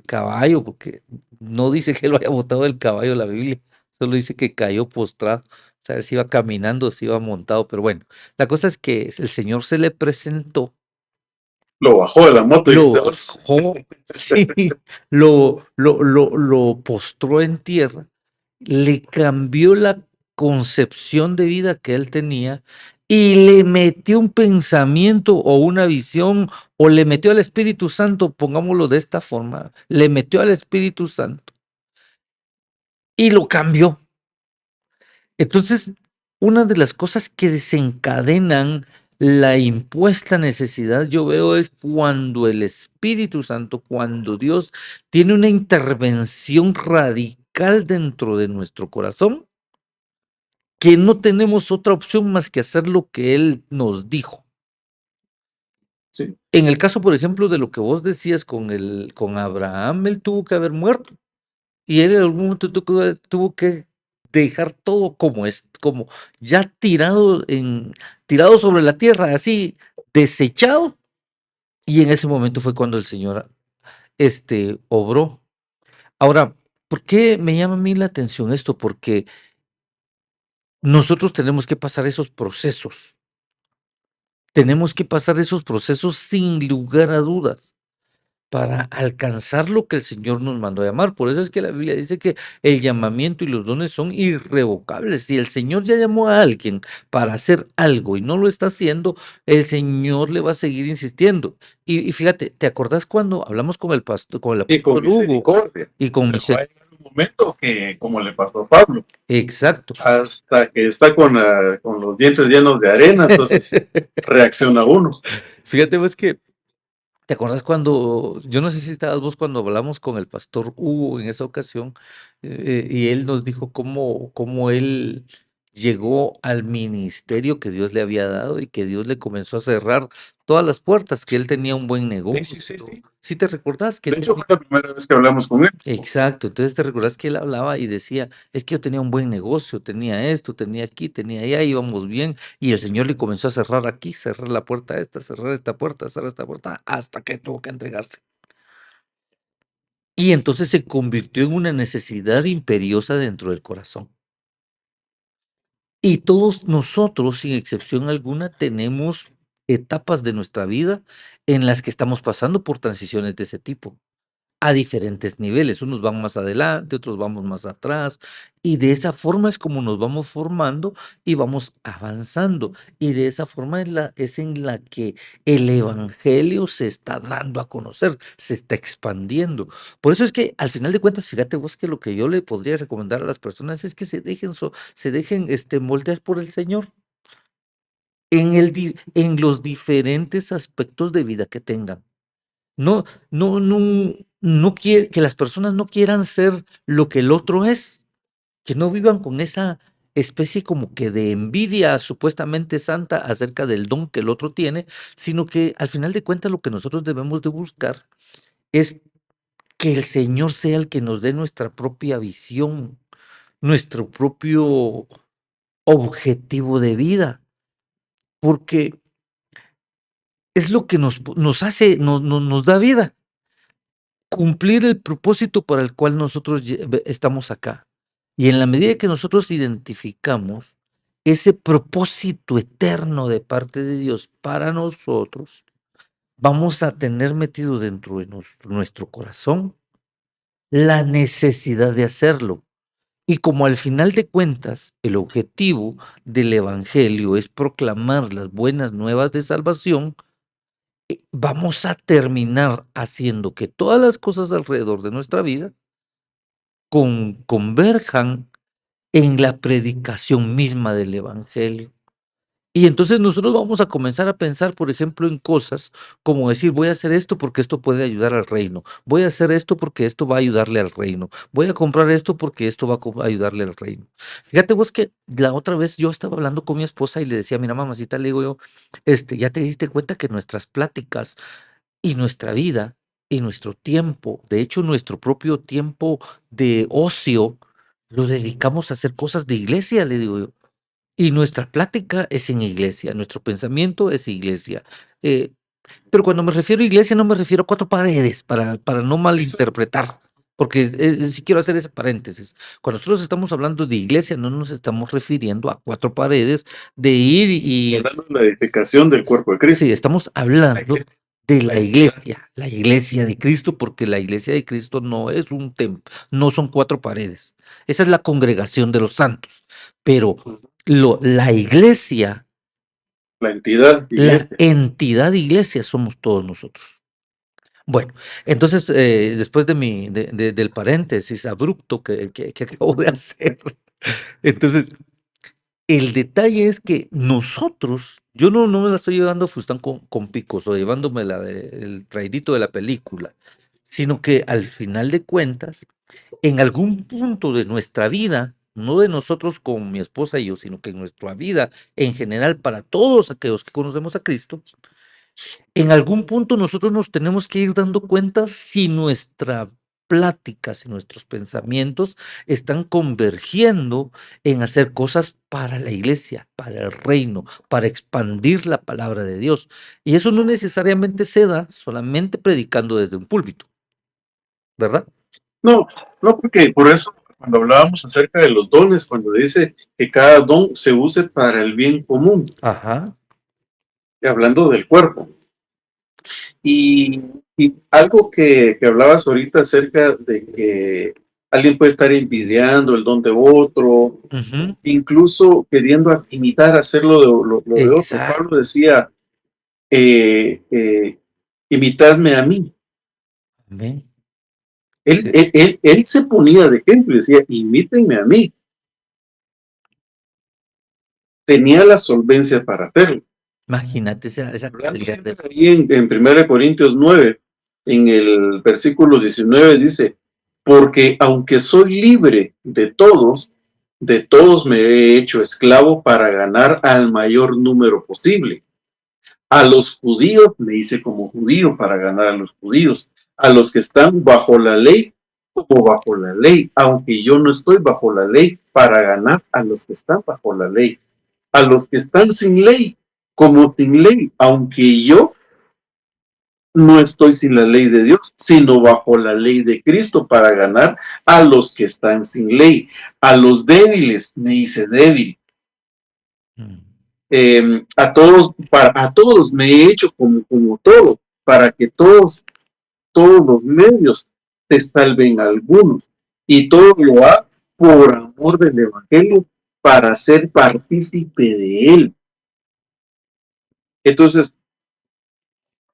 caballo, porque no dice que lo haya botado del caballo la Biblia, solo dice que cayó postrado, o sea, si iba caminando, si iba montado, pero bueno, la cosa es que el Señor se le presentó, Lo bajó de la moto, dijiste lo vos. bajó, sí, lo postró en tierra, le cambió la concepción de vida que él tenía y le metió un pensamiento o una visión o le metió al Espíritu Santo, pongámoslo de esta forma, le metió al Espíritu Santo y lo cambió. Entonces, una de las cosas que desencadenan la impuesta necesidad, yo veo, es cuando el Espíritu Santo, cuando Dios tiene una intervención radical dentro de nuestro corazón, que no tenemos otra opción más que hacer lo que Él nos dijo. Sí, En el caso, por ejemplo, de lo que vos decías con Abraham, él tuvo que haber muerto y él en algún momento tuvo que dejar todo como es, como ya tirado sobre la tierra, así desechado. Y en ese momento fue cuando el Señor obró. Ahora, ¿por qué me llama a mí la atención esto? Porque nosotros tenemos que pasar esos procesos. Tenemos que pasar esos procesos sin lugar a dudas para alcanzar lo que el Señor nos mandó a llamar. Por eso es que la Biblia dice que el llamamiento y los dones son irrevocables. Si el Señor ya llamó a alguien para hacer algo y no lo está haciendo, el Señor le va a seguir insistiendo. Y fíjate, ¿te acordás cuando hablamos con el pastor, con el y con apóstol Hugo misericordia. y con Pero va a Michelle? llegar un momento que, como le pasó a Pablo, Exacto. hasta que está con los dientes llenos de arena, entonces reacciona uno. Fíjate vos que ¿te acuerdas cuando, yo no sé si estabas vos cuando hablamos con el pastor Hugo en esa ocasión, y él nos dijo cómo él llegó al ministerio que Dios le había dado y que Dios le comenzó a cerrar todas las puertas, que él tenía un buen Sí, sí, sí, negocio? sí. ¿Sí te recordás que De él hecho, fue tenía? la primera vez que hablamos con él. Exacto, entonces te recordás que él hablaba y decía, es que yo tenía un buen negocio, tenía esto, tenía aquí, tenía allá, íbamos bien, y el Señor le comenzó a cerrar aquí, cerrar la puerta esta, cerrar esta puerta, hasta que tuvo que entregarse. Y entonces se convirtió en una necesidad imperiosa dentro del corazón. Y todos nosotros, sin excepción alguna, tenemos etapas de nuestra vida en las que estamos pasando por transiciones de ese tipo, a diferentes niveles. Unos van más adelante, otros vamos más atrás, y de esa forma es como nos vamos formando y vamos avanzando. Y de esa forma es en la que el evangelio se está dando a conocer, se está expandiendo. Por eso es que al final de cuentas, fíjate vos que lo que yo le podría recomendar a las personas es que se dejen moldear por el Señor en los diferentes aspectos de vida que tengan. No, no quiere que las personas no quieran ser lo que el otro es, que no vivan con esa especie como que de envidia supuestamente santa acerca del don que el otro tiene, sino que al final de cuentas lo que nosotros debemos de buscar es que el Señor sea el que nos dé nuestra propia visión, nuestro propio objetivo de vida, porque es lo que nos hace, nos da vida. Cumplir el propósito para el cual nosotros estamos acá. Y en la medida que nosotros identificamos ese propósito eterno de parte de Dios para nosotros, vamos a tener metido dentro de nuestro corazón la necesidad de hacerlo. Y como al final de cuentas, el objetivo del evangelio es proclamar las buenas nuevas de salvación, vamos a terminar haciendo que todas las cosas alrededor de nuestra vida converjan en la predicación misma del evangelio. Y entonces nosotros vamos a comenzar a pensar, por ejemplo, en cosas como decir, voy a hacer esto porque esto puede ayudar al reino, voy a hacer esto porque esto va a ayudarle al reino, voy a comprar esto porque esto va a ayudarle al reino. Fíjate vos que la otra vez yo estaba hablando con mi esposa y le decía, mira mamacita, le digo yo, ya te diste cuenta que nuestras pláticas y nuestra vida y nuestro tiempo, de hecho nuestro propio tiempo de ocio, lo dedicamos a hacer cosas de iglesia, le digo yo. Y nuestra plática es en iglesia, nuestro pensamiento es iglesia. Eh, pero cuando me refiero a iglesia no me refiero a cuatro paredes para no malinterpretar, porque si quiero hacer ese paréntesis. Cuando nosotros estamos hablando de iglesia no nos estamos refiriendo a cuatro paredes de ir y... Hablando de la edificación del cuerpo de Cristo. Sí, estamos hablando de la iglesia de Cristo, porque la iglesia de Cristo no es un templo, no son cuatro paredes. Esa es la congregación de los santos. Pero la iglesia, La entidad iglesia. la entidad iglesia somos todos nosotros. Bueno, entonces, después del paréntesis abrupto que acabo de hacer, entonces, el detalle es que nosotros, yo no me la estoy llevando a Fustán con picos o llevándome el traidito de la película, sino que al final de cuentas, en algún punto de nuestra vida, no de nosotros con mi esposa y yo, sino que en nuestra vida en general para todos aquellos que conocemos a Cristo, en algún punto nosotros nos tenemos que ir dando cuenta si nuestra plática, si nuestros pensamientos están convergiendo en hacer cosas para la iglesia, para el reino, para expandir la palabra de Dios. Y eso no necesariamente se da solamente predicando desde un púlpito, ¿verdad? No, porque por eso cuando hablábamos acerca de los dones, cuando dice que cada don se use para el bien común, Ajá. hablando del cuerpo. Y algo que hablabas ahorita acerca de que alguien puede estar envidiando el don de otro, incluso queriendo imitar, hacerlo de otro. Pablo decía, imitadme a mí. Amén. Él se ponía de ejemplo y decía, imítenme a mí. Tenía la solvencia para hacerlo. Imagínate esa calidad de... Ahí en 1 Corintios 9, en el versículo 19 dice, porque aunque soy libre de todos me he hecho esclavo para ganar al mayor número posible. A los judíos me hice como judío para ganar a los judíos. A los que están bajo la ley, como bajo la ley, aunque yo no estoy bajo la ley, para ganar a los que están bajo la ley. A los que están sin ley, como sin ley, aunque yo no estoy sin la ley de Dios, sino bajo la ley de Cristo para ganar a los que están sin ley. A los débiles me hice débil. A todos me he hecho como todo, para que todos los medios te salven algunos. Y todo lo hago por amor del evangelio, para ser partícipe de él. Entonces,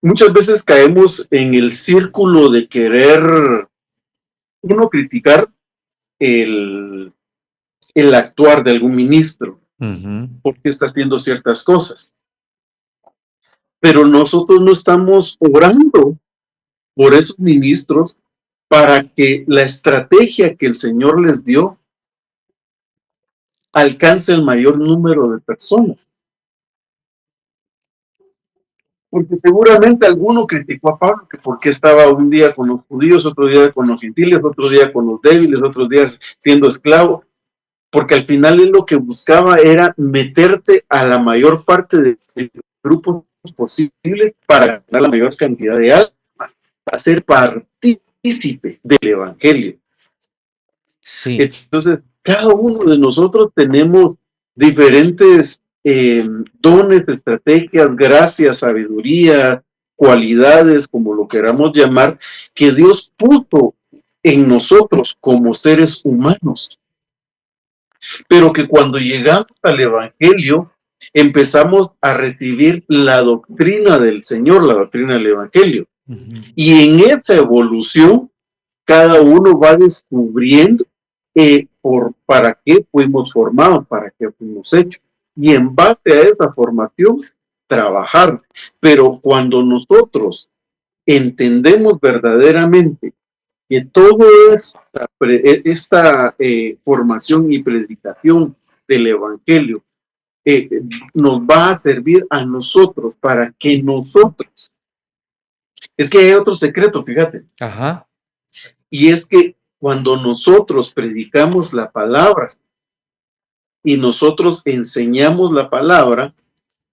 muchas veces caemos en el círculo de querer uno criticar el actuar de algún ministro, porque está haciendo ciertas cosas. Pero nosotros no estamos orando por esos ministros para que la estrategia que el Señor les dio alcance el mayor número de personas. Porque seguramente alguno criticó a Pablo que porque estaba un día con los judíos, otro día con los gentiles, otro día con los débiles, otros días siendo esclavo, porque al final él lo que buscaba era meterte a la mayor parte del grupo posible para ganar la mayor cantidad de almas, para ser partícipe del evangelio. Sí. Entonces, cada uno de nosotros tenemos diferentes dones, estrategias, gracias, sabiduría, cualidades, como lo queramos llamar, que Dios puso en nosotros como seres humanos, pero que cuando llegamos al Evangelio empezamos a recibir la doctrina del Señor, la doctrina del Evangelio. Y en esa evolución, cada uno va descubriendo para qué fuimos formados, para qué fuimos hechos. Y en base a esa formación, trabajar. Pero cuando nosotros entendemos verdaderamente que toda esta formación y predicación del Evangelio nos va a servir a nosotros para que nosotros, es que hay otro secreto, fíjate, Ajá. y es que cuando nosotros predicamos la palabra y nosotros enseñamos la palabra,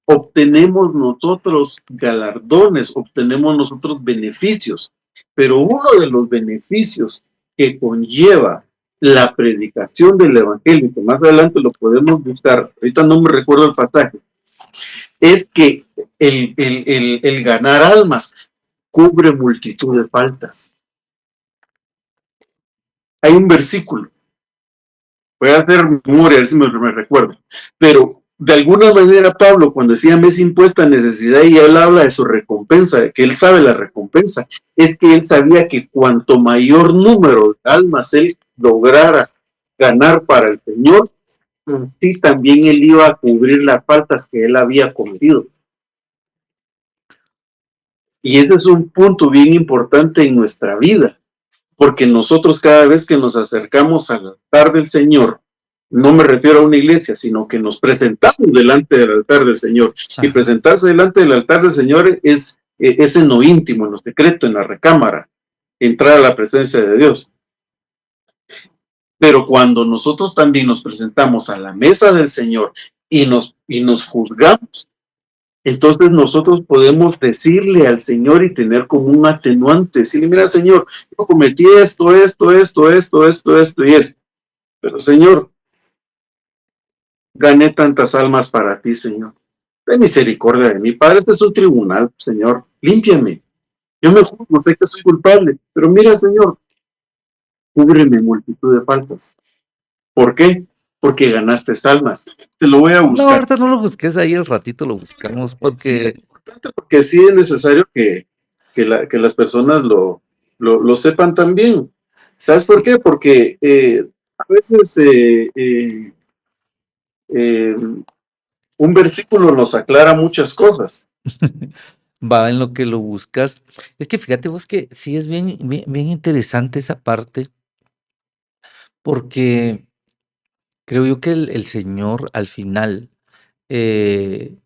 obtenemos nosotros galardones, obtenemos nosotros beneficios, pero uno de los beneficios que conlleva la predicación del Evangelio, que más adelante lo podemos buscar, ahorita no me recuerdo el pasaje, es que el ganar almas cubre multitud de faltas. Hay un versículo, voy a hacer memoria, a ver si me recuerdo, pero de alguna manera Pablo, cuando decía me es impuesta necesidad y él habla de su recompensa, de que él sabe la recompensa, es que él sabía que cuanto mayor número de almas él lograra ganar para el Señor, así también él iba a cubrir las faltas que él había cometido. Y ese es un punto bien importante en nuestra vida, porque nosotros cada vez que nos acercamos al altar del Señor, no me refiero a una iglesia, sino que nos presentamos delante del altar del Señor. Y presentarse delante del altar del Señor es en lo íntimo, en lo secreto, en la recámara, entrar a la presencia de Dios. Pero cuando nosotros también nos presentamos a la mesa del Señor y nos juzgamos, entonces nosotros podemos decirle al Señor y tener como un atenuante, decirle, mira Señor, yo cometí esto y esto. Pero Señor, gané tantas almas para ti, Señor. Ten misericordia de mí. Padre, este es un tribunal, Señor. Límpiame. Yo me juzgo, sé que soy culpable, pero mira, Señor, cúbreme multitud de faltas. ¿Por qué? Porque ganaste almas. Te lo voy a No, buscar. ahorita no lo busques, ahí al ratito lo buscamos, Sí, porque es importante porque sí es necesario que las personas lo sepan también. ¿Sabes por sí, qué? Porque a veces un versículo nos aclara muchas cosas. va en lo que lo buscas. Es que fíjate vos que sí es bien interesante esa parte, porque creo yo que el Señor al final eh,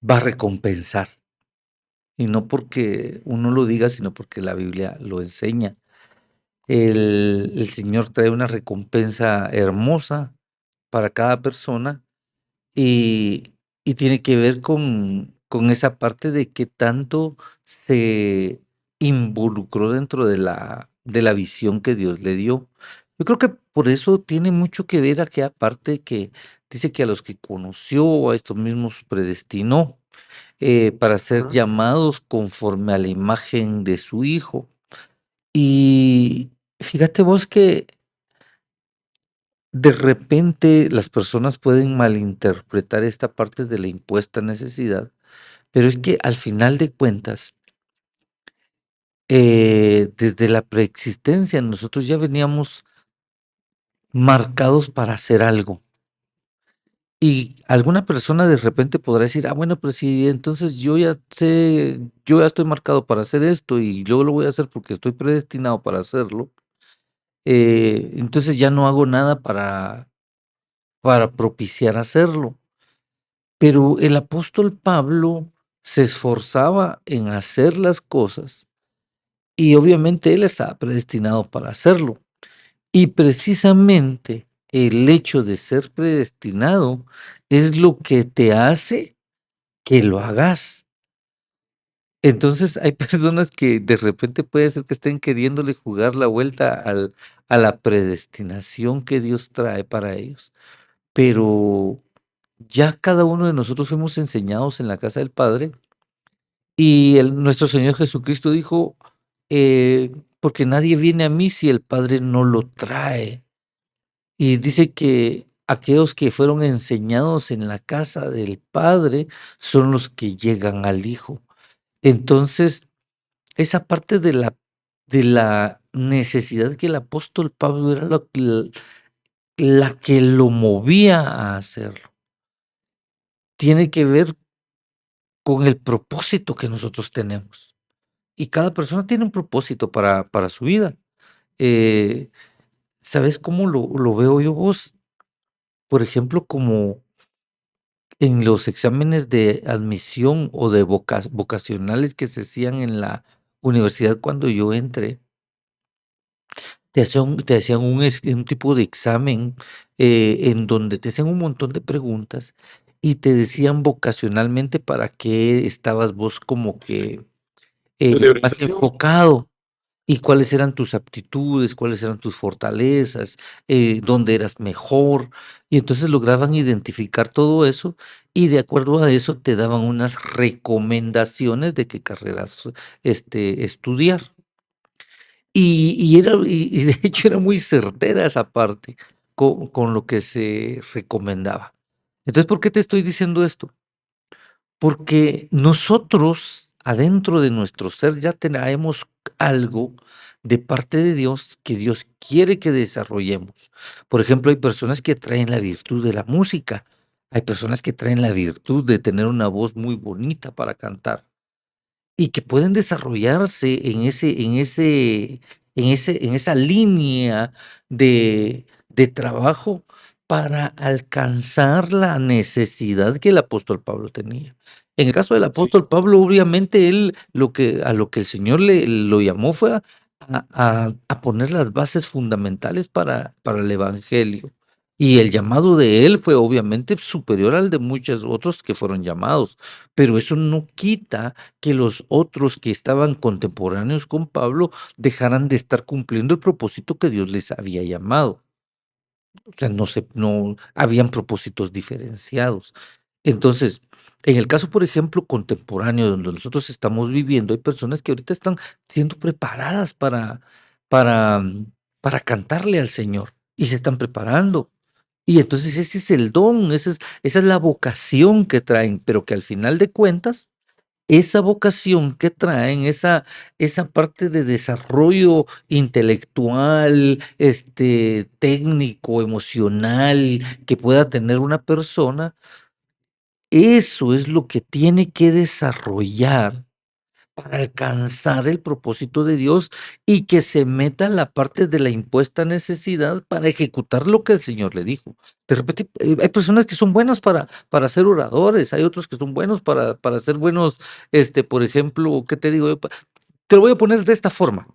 va a recompensar, y no porque uno lo diga, sino porque la Biblia lo enseña. El Señor trae una recompensa hermosa para cada persona y, y tiene que ver con esa parte de que tanto se involucró dentro de la visión que Dios le dio. Yo creo que por eso tiene mucho que ver aquella parte que dice que a los que conoció, a estos mismos predestinó para ser Ajá. llamados conforme a la imagen de su Hijo. Y fíjate vos que de repente las personas pueden malinterpretar esta parte de la impuesta necesidad, pero es que al final de cuentas, desde la preexistencia nosotros ya veníamos marcados para hacer algo. Y alguna persona de repente podrá decir, ah, bueno, pero si entonces yo ya sé, yo ya estoy marcado para hacer esto y luego lo voy a hacer porque estoy predestinado para hacerlo, entonces ya no hago nada para propiciar hacerlo. Pero el apóstol Pablo se esforzaba en hacer las cosas y obviamente él estaba predestinado para hacerlo. Y precisamente el hecho de ser predestinado es lo que te hace que lo hagas. Entonces hay personas que de repente puede ser que estén queriéndole jugar la vuelta a la predestinación que Dios trae para ellos. Pero ya cada uno de nosotros fuimos enseñados en la casa del Padre y nuestro Señor Jesucristo dijo, porque nadie viene a mí si el Padre no lo trae. Y dice que aquellos que fueron enseñados en la casa del Padre son los que llegan al Hijo. Entonces, esa parte de la necesidad que el apóstol Pablo era la que lo movía a hacerlo, tiene que ver con el propósito que nosotros tenemos. Y cada persona tiene un propósito para su vida. Eh, ¿Sabes cómo lo veo yo vos? Por ejemplo, como en los exámenes de admisión o de vocacionales que se hacían en la universidad cuando yo entré, te hacían un tipo de examen en donde te hacían un montón de preguntas y te decían vocacionalmente para qué estabas vos como que De más orientación. enfocado. Y cuáles eran tus aptitudes, cuáles eran tus fortalezas, dónde eras mejor. Y entonces lograban identificar todo eso y de acuerdo a eso te daban unas recomendaciones de qué carreras estudiar. Y de hecho era muy certera esa parte con lo que se recomendaba. Entonces, ¿por qué te estoy diciendo esto? Porque nosotros, adentro de nuestro ser, ya traemos algo de parte de Dios que Dios quiere que desarrollemos. Por ejemplo, hay personas que traen la virtud de la música, hay personas que traen la virtud de tener una voz muy bonita para cantar y que pueden desarrollarse en esa línea de trabajo para alcanzar la necesidad que el apóstol Pablo tenía. En el caso del Sí, apóstol Pablo, obviamente él a lo que el Señor lo llamó fue a poner las bases fundamentales para el evangelio. Y el llamado de él fue obviamente superior al de muchos otros que fueron llamados, pero eso no quita que los otros que estaban contemporáneos con Pablo dejaran de estar cumpliendo el propósito que Dios les había llamado. O sea, no habían propósitos diferenciados. Entonces, en el caso, por ejemplo, contemporáneo, donde nosotros estamos viviendo, hay personas que ahorita están siendo preparadas para, para cantarle al Señor y se están preparando. Y entonces ese es el don, esa es la vocación que traen, pero que al final de cuentas esa vocación que traen, esa parte de desarrollo intelectual, técnico, emocional, que pueda tener una persona, eso es lo que tiene que desarrollar para alcanzar el propósito de Dios y que se meta en la parte de la impuesta necesidad para ejecutar lo que el Señor le dijo. De repente, hay personas que son buenas para ser oradores, hay otros que son buenos para ser buenos, por ejemplo, ¿qué te digo yo? Te lo voy a poner de esta forma.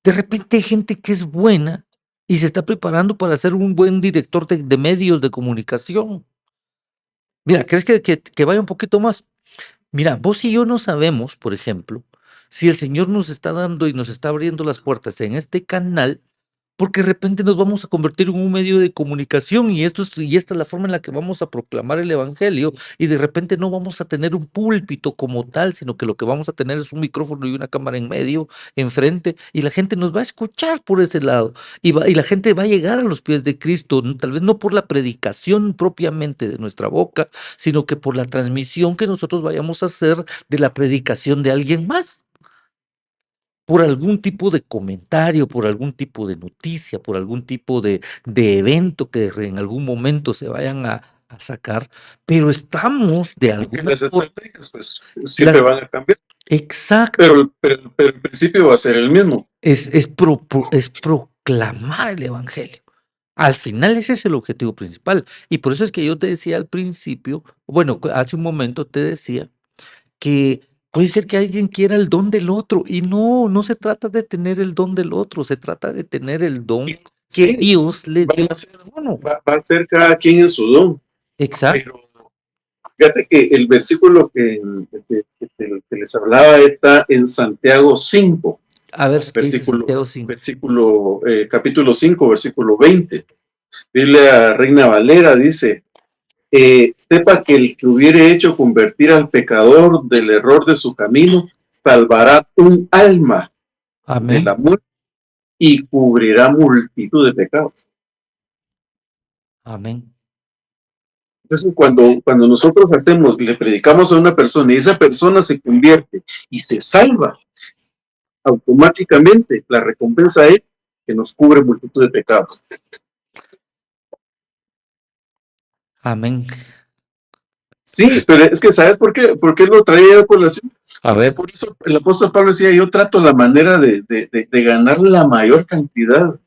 De repente hay gente que es buena y se está preparando para ser un buen director de medios de comunicación. Mira, ¿crees que vaya un poquito más? Mira, vos y yo no sabemos, por ejemplo, si el Señor nos está dando y nos está abriendo las puertas en este canal, porque de repente nos vamos a convertir en un medio de comunicación y esta es la forma en la que vamos a proclamar el evangelio y de repente no vamos a tener un púlpito como tal, sino que lo que vamos a tener es un micrófono y una cámara en medio, enfrente, y la gente nos va a escuchar por ese lado y la gente va a llegar a los pies de Cristo, tal vez no por la predicación propiamente de nuestra boca, sino que por la transmisión que nosotros vayamos a hacer de la predicación de alguien más por algún tipo de comentario, por algún tipo de noticia, por algún tipo de evento que en algún momento se vayan a sacar, pero estamos de porque alguna las forma. estrategias pues siempre van a cambiar, Exacto, pero el principio va a ser el mismo. es proclamar el evangelio. Al final ese es el objetivo principal. Y por eso es que yo te decía al principio, bueno, hace un momento te decía que puede ser que alguien quiera el don del otro y no se trata de tener el don del otro, se trata de tener el don que Sí, Dios le dio van a ser, a uno. va a ser cada quien en su don, Exacto. pero fíjate que el versículo que les hablaba está en Santiago 5, A ver, ¿qué dice Santiago 5? capítulo 5, versículo 20. Biblia Reina Valera dice, sepa que el que hubiere hecho convertir al pecador del error de su camino, salvará un alma, de la Amén. muerte y cubrirá multitud de pecados. Amén. Entonces, cuando nosotros le predicamos a una persona y esa persona se convierte y se salva, automáticamente la recompensa es que nos cubre multitud de pecados. Amén. Sí, pero es que ¿sabes por qué lo traía a colación? A Porque ver, por eso el apóstol Pablo decía, yo trato la manera de ganar la mayor cantidad.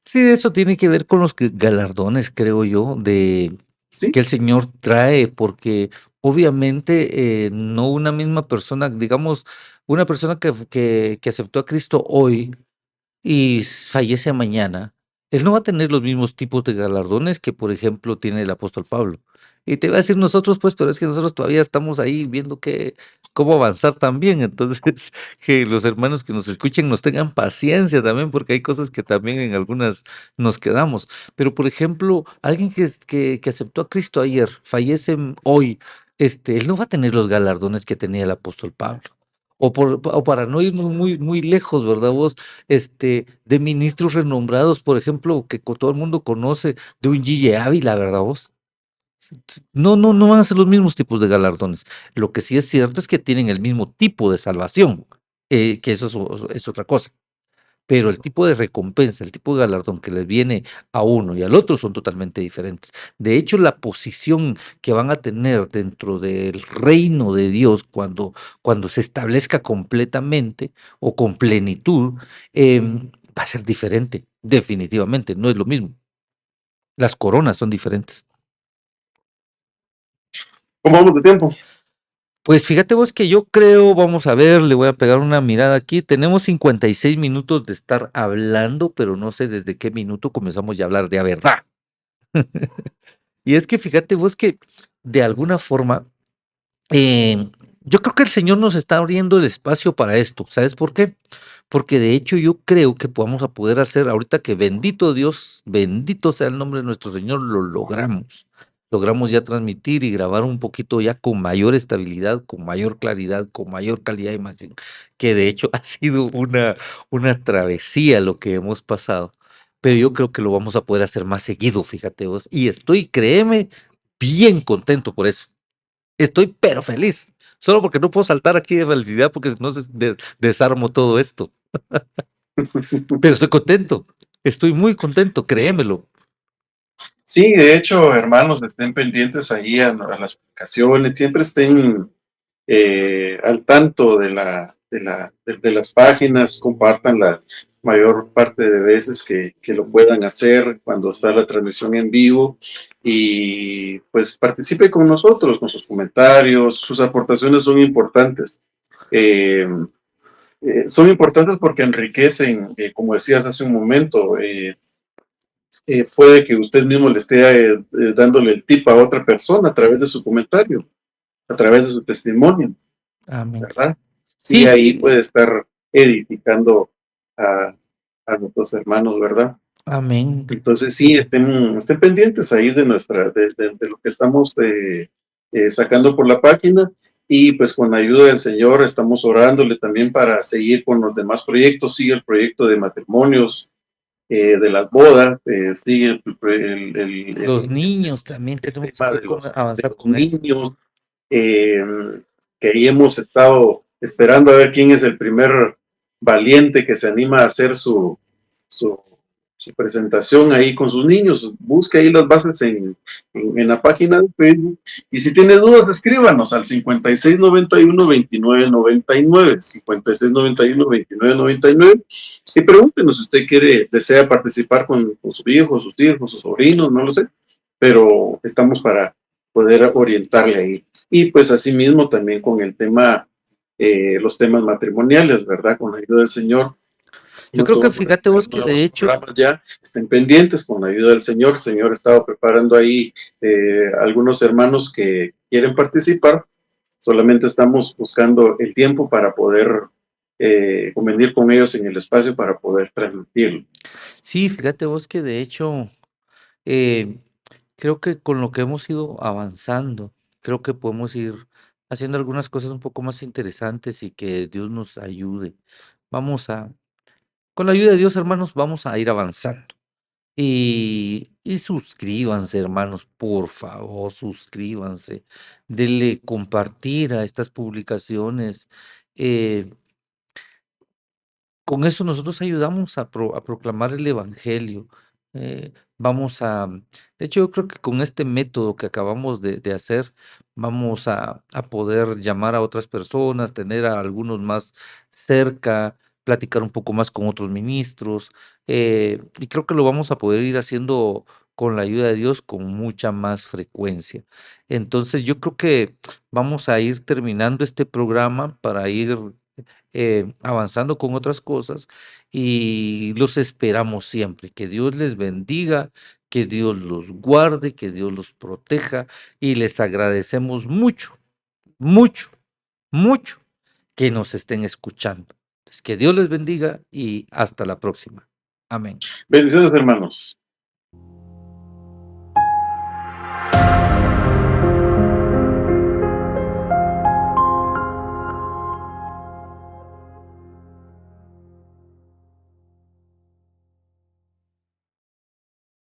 sí, eso tiene que ver con los galardones, creo yo, de Sí, que el Señor trae, porque obviamente no una misma persona, digamos, una persona que aceptó a Cristo hoy y fallece mañana, él no va a tener los mismos tipos de galardones que, por ejemplo, tiene el apóstol Pablo. Y te va a decir nosotros, pues, pero es que nosotros todavía estamos ahí viendo cómo avanzar también. Entonces, que los hermanos que nos escuchen nos tengan paciencia también, porque hay cosas que también en algunas nos quedamos. Pero, por ejemplo, alguien que aceptó a Cristo ayer, fallece hoy, él no va a tener los galardones que tenía el apóstol Pablo. O para no irnos muy lejos, ¿verdad vos? De ministros renombrados, por ejemplo, que todo el mundo conoce, de un Gille Ávila, ¿verdad vos? No van a ser los mismos tipos de galardones. Lo que sí es cierto es que tienen el mismo tipo de salvación, que eso es otra cosa. Pero el tipo de recompensa, el tipo de galardón que les viene a uno y al otro son totalmente diferentes. De hecho, la posición que van a tener dentro del reino de Dios cuando se establezca completamente o con plenitud, va a ser diferente, definitivamente, no es lo mismo. Las coronas son diferentes. ¿cómo vamos de tiempo? Pues fíjate vos que yo creo, vamos a ver, le voy a pegar una mirada aquí. Tenemos 56 minutos de estar hablando, pero no sé desde qué minuto comenzamos ya a hablar de a verdad. Y es que fíjate vos que de alguna forma, eh, yo creo que el Señor nos está abriendo el espacio para esto. ¿Sabes por qué? Porque de hecho yo creo que vamos a poder hacer, ahorita que bendito Dios, bendito sea el nombre de nuestro Señor, lo logramos. Logramos ya transmitir y grabar un poquito ya con mayor estabilidad, con mayor claridad, con mayor calidad de imagen, que de hecho ha sido una travesía lo que hemos pasado. Pero yo creo que lo vamos a poder hacer más seguido, fíjate vos. Y estoy, créeme, bien contento por eso. Estoy pero feliz. Solo porque no puedo saltar aquí de felicidad porque si no desarmo todo esto. Pero estoy contento. Estoy muy contento, créemelo. Sí, de hecho, hermanos, estén pendientes ahí a las publicaciones, siempre estén al tanto de las páginas, compartan la mayor parte de veces que lo puedan hacer cuando está la transmisión en vivo y pues participe con nosotros, con sus comentarios, sus aportaciones son importantes. Eh, Son importantes porque enriquecen, como decías hace un momento, puede que usted mismo le esté dándole el tip a otra persona a través de su comentario, a través de su testimonio, Amén. ¿verdad? Y ahí Sí, puede estar edificando a, a nuestros hermanos, ¿verdad? amén. Entonces sí, estén pendientes ahí de lo que estamos sacando por la página y pues con la ayuda del Señor estamos orándole también para seguir con los demás proyectos, sigue el proyecto de matrimonios, de las bodas, sigue Los niños también el tenemos tema que de avanzar los con eso. niños, eh, que ahí hemos estado esperando a ver quién es el primer valiente que se anima a hacer su, su presentación ahí con sus niños. Busque ahí las bases en la página de Facebook. Y si tiene dudas, escríbanos al 5691-2999, 5691-2999, y pregúntenos si usted desea participar con su hijo, sus hijos, sus sobrinos, no lo sé, pero estamos para poder orientarle ahí. Y pues asimismo también con el tema, los temas matrimoniales, ¿verdad? Con la ayuda del Señor. Yo No creo que todos van a fíjate tener vos que nuevos de hecho, programas ya, estén pendientes con la ayuda del Señor. El Señor ha estado preparando ahí algunos hermanos que quieren participar. Solamente estamos buscando el tiempo para poder convenir con ellos en el espacio para poder transmitirlo. sí, fíjate vos que de hecho, eh, creo que con lo que hemos ido avanzando, creo que podemos ir haciendo algunas cosas un poco más interesantes y que Dios nos ayude. Vamos a, con la ayuda de Dios, hermanos, vamos a ir avanzando. Y suscríbanse, hermanos, por favor, suscríbanse. Denle compartir a estas publicaciones. eh, con eso nosotros ayudamos a proclamar el evangelio. Vamos a, de hecho, yo creo que con este método que acabamos de hacer, vamos a poder llamar a otras personas, tener a algunos más cerca, platicar un poco más con otros ministros, y creo que lo vamos a poder ir haciendo con la ayuda de Dios con mucha más frecuencia. Entonces, yo creo que vamos a ir terminando este programa para ir avanzando con otras cosas y los esperamos siempre. Que Dios les bendiga, que Dios los guarde, que Dios los proteja y les agradecemos mucho, mucho, mucho que nos estén escuchando. Pues que Dios les bendiga y hasta la próxima. Amén. Bendiciones, hermanos.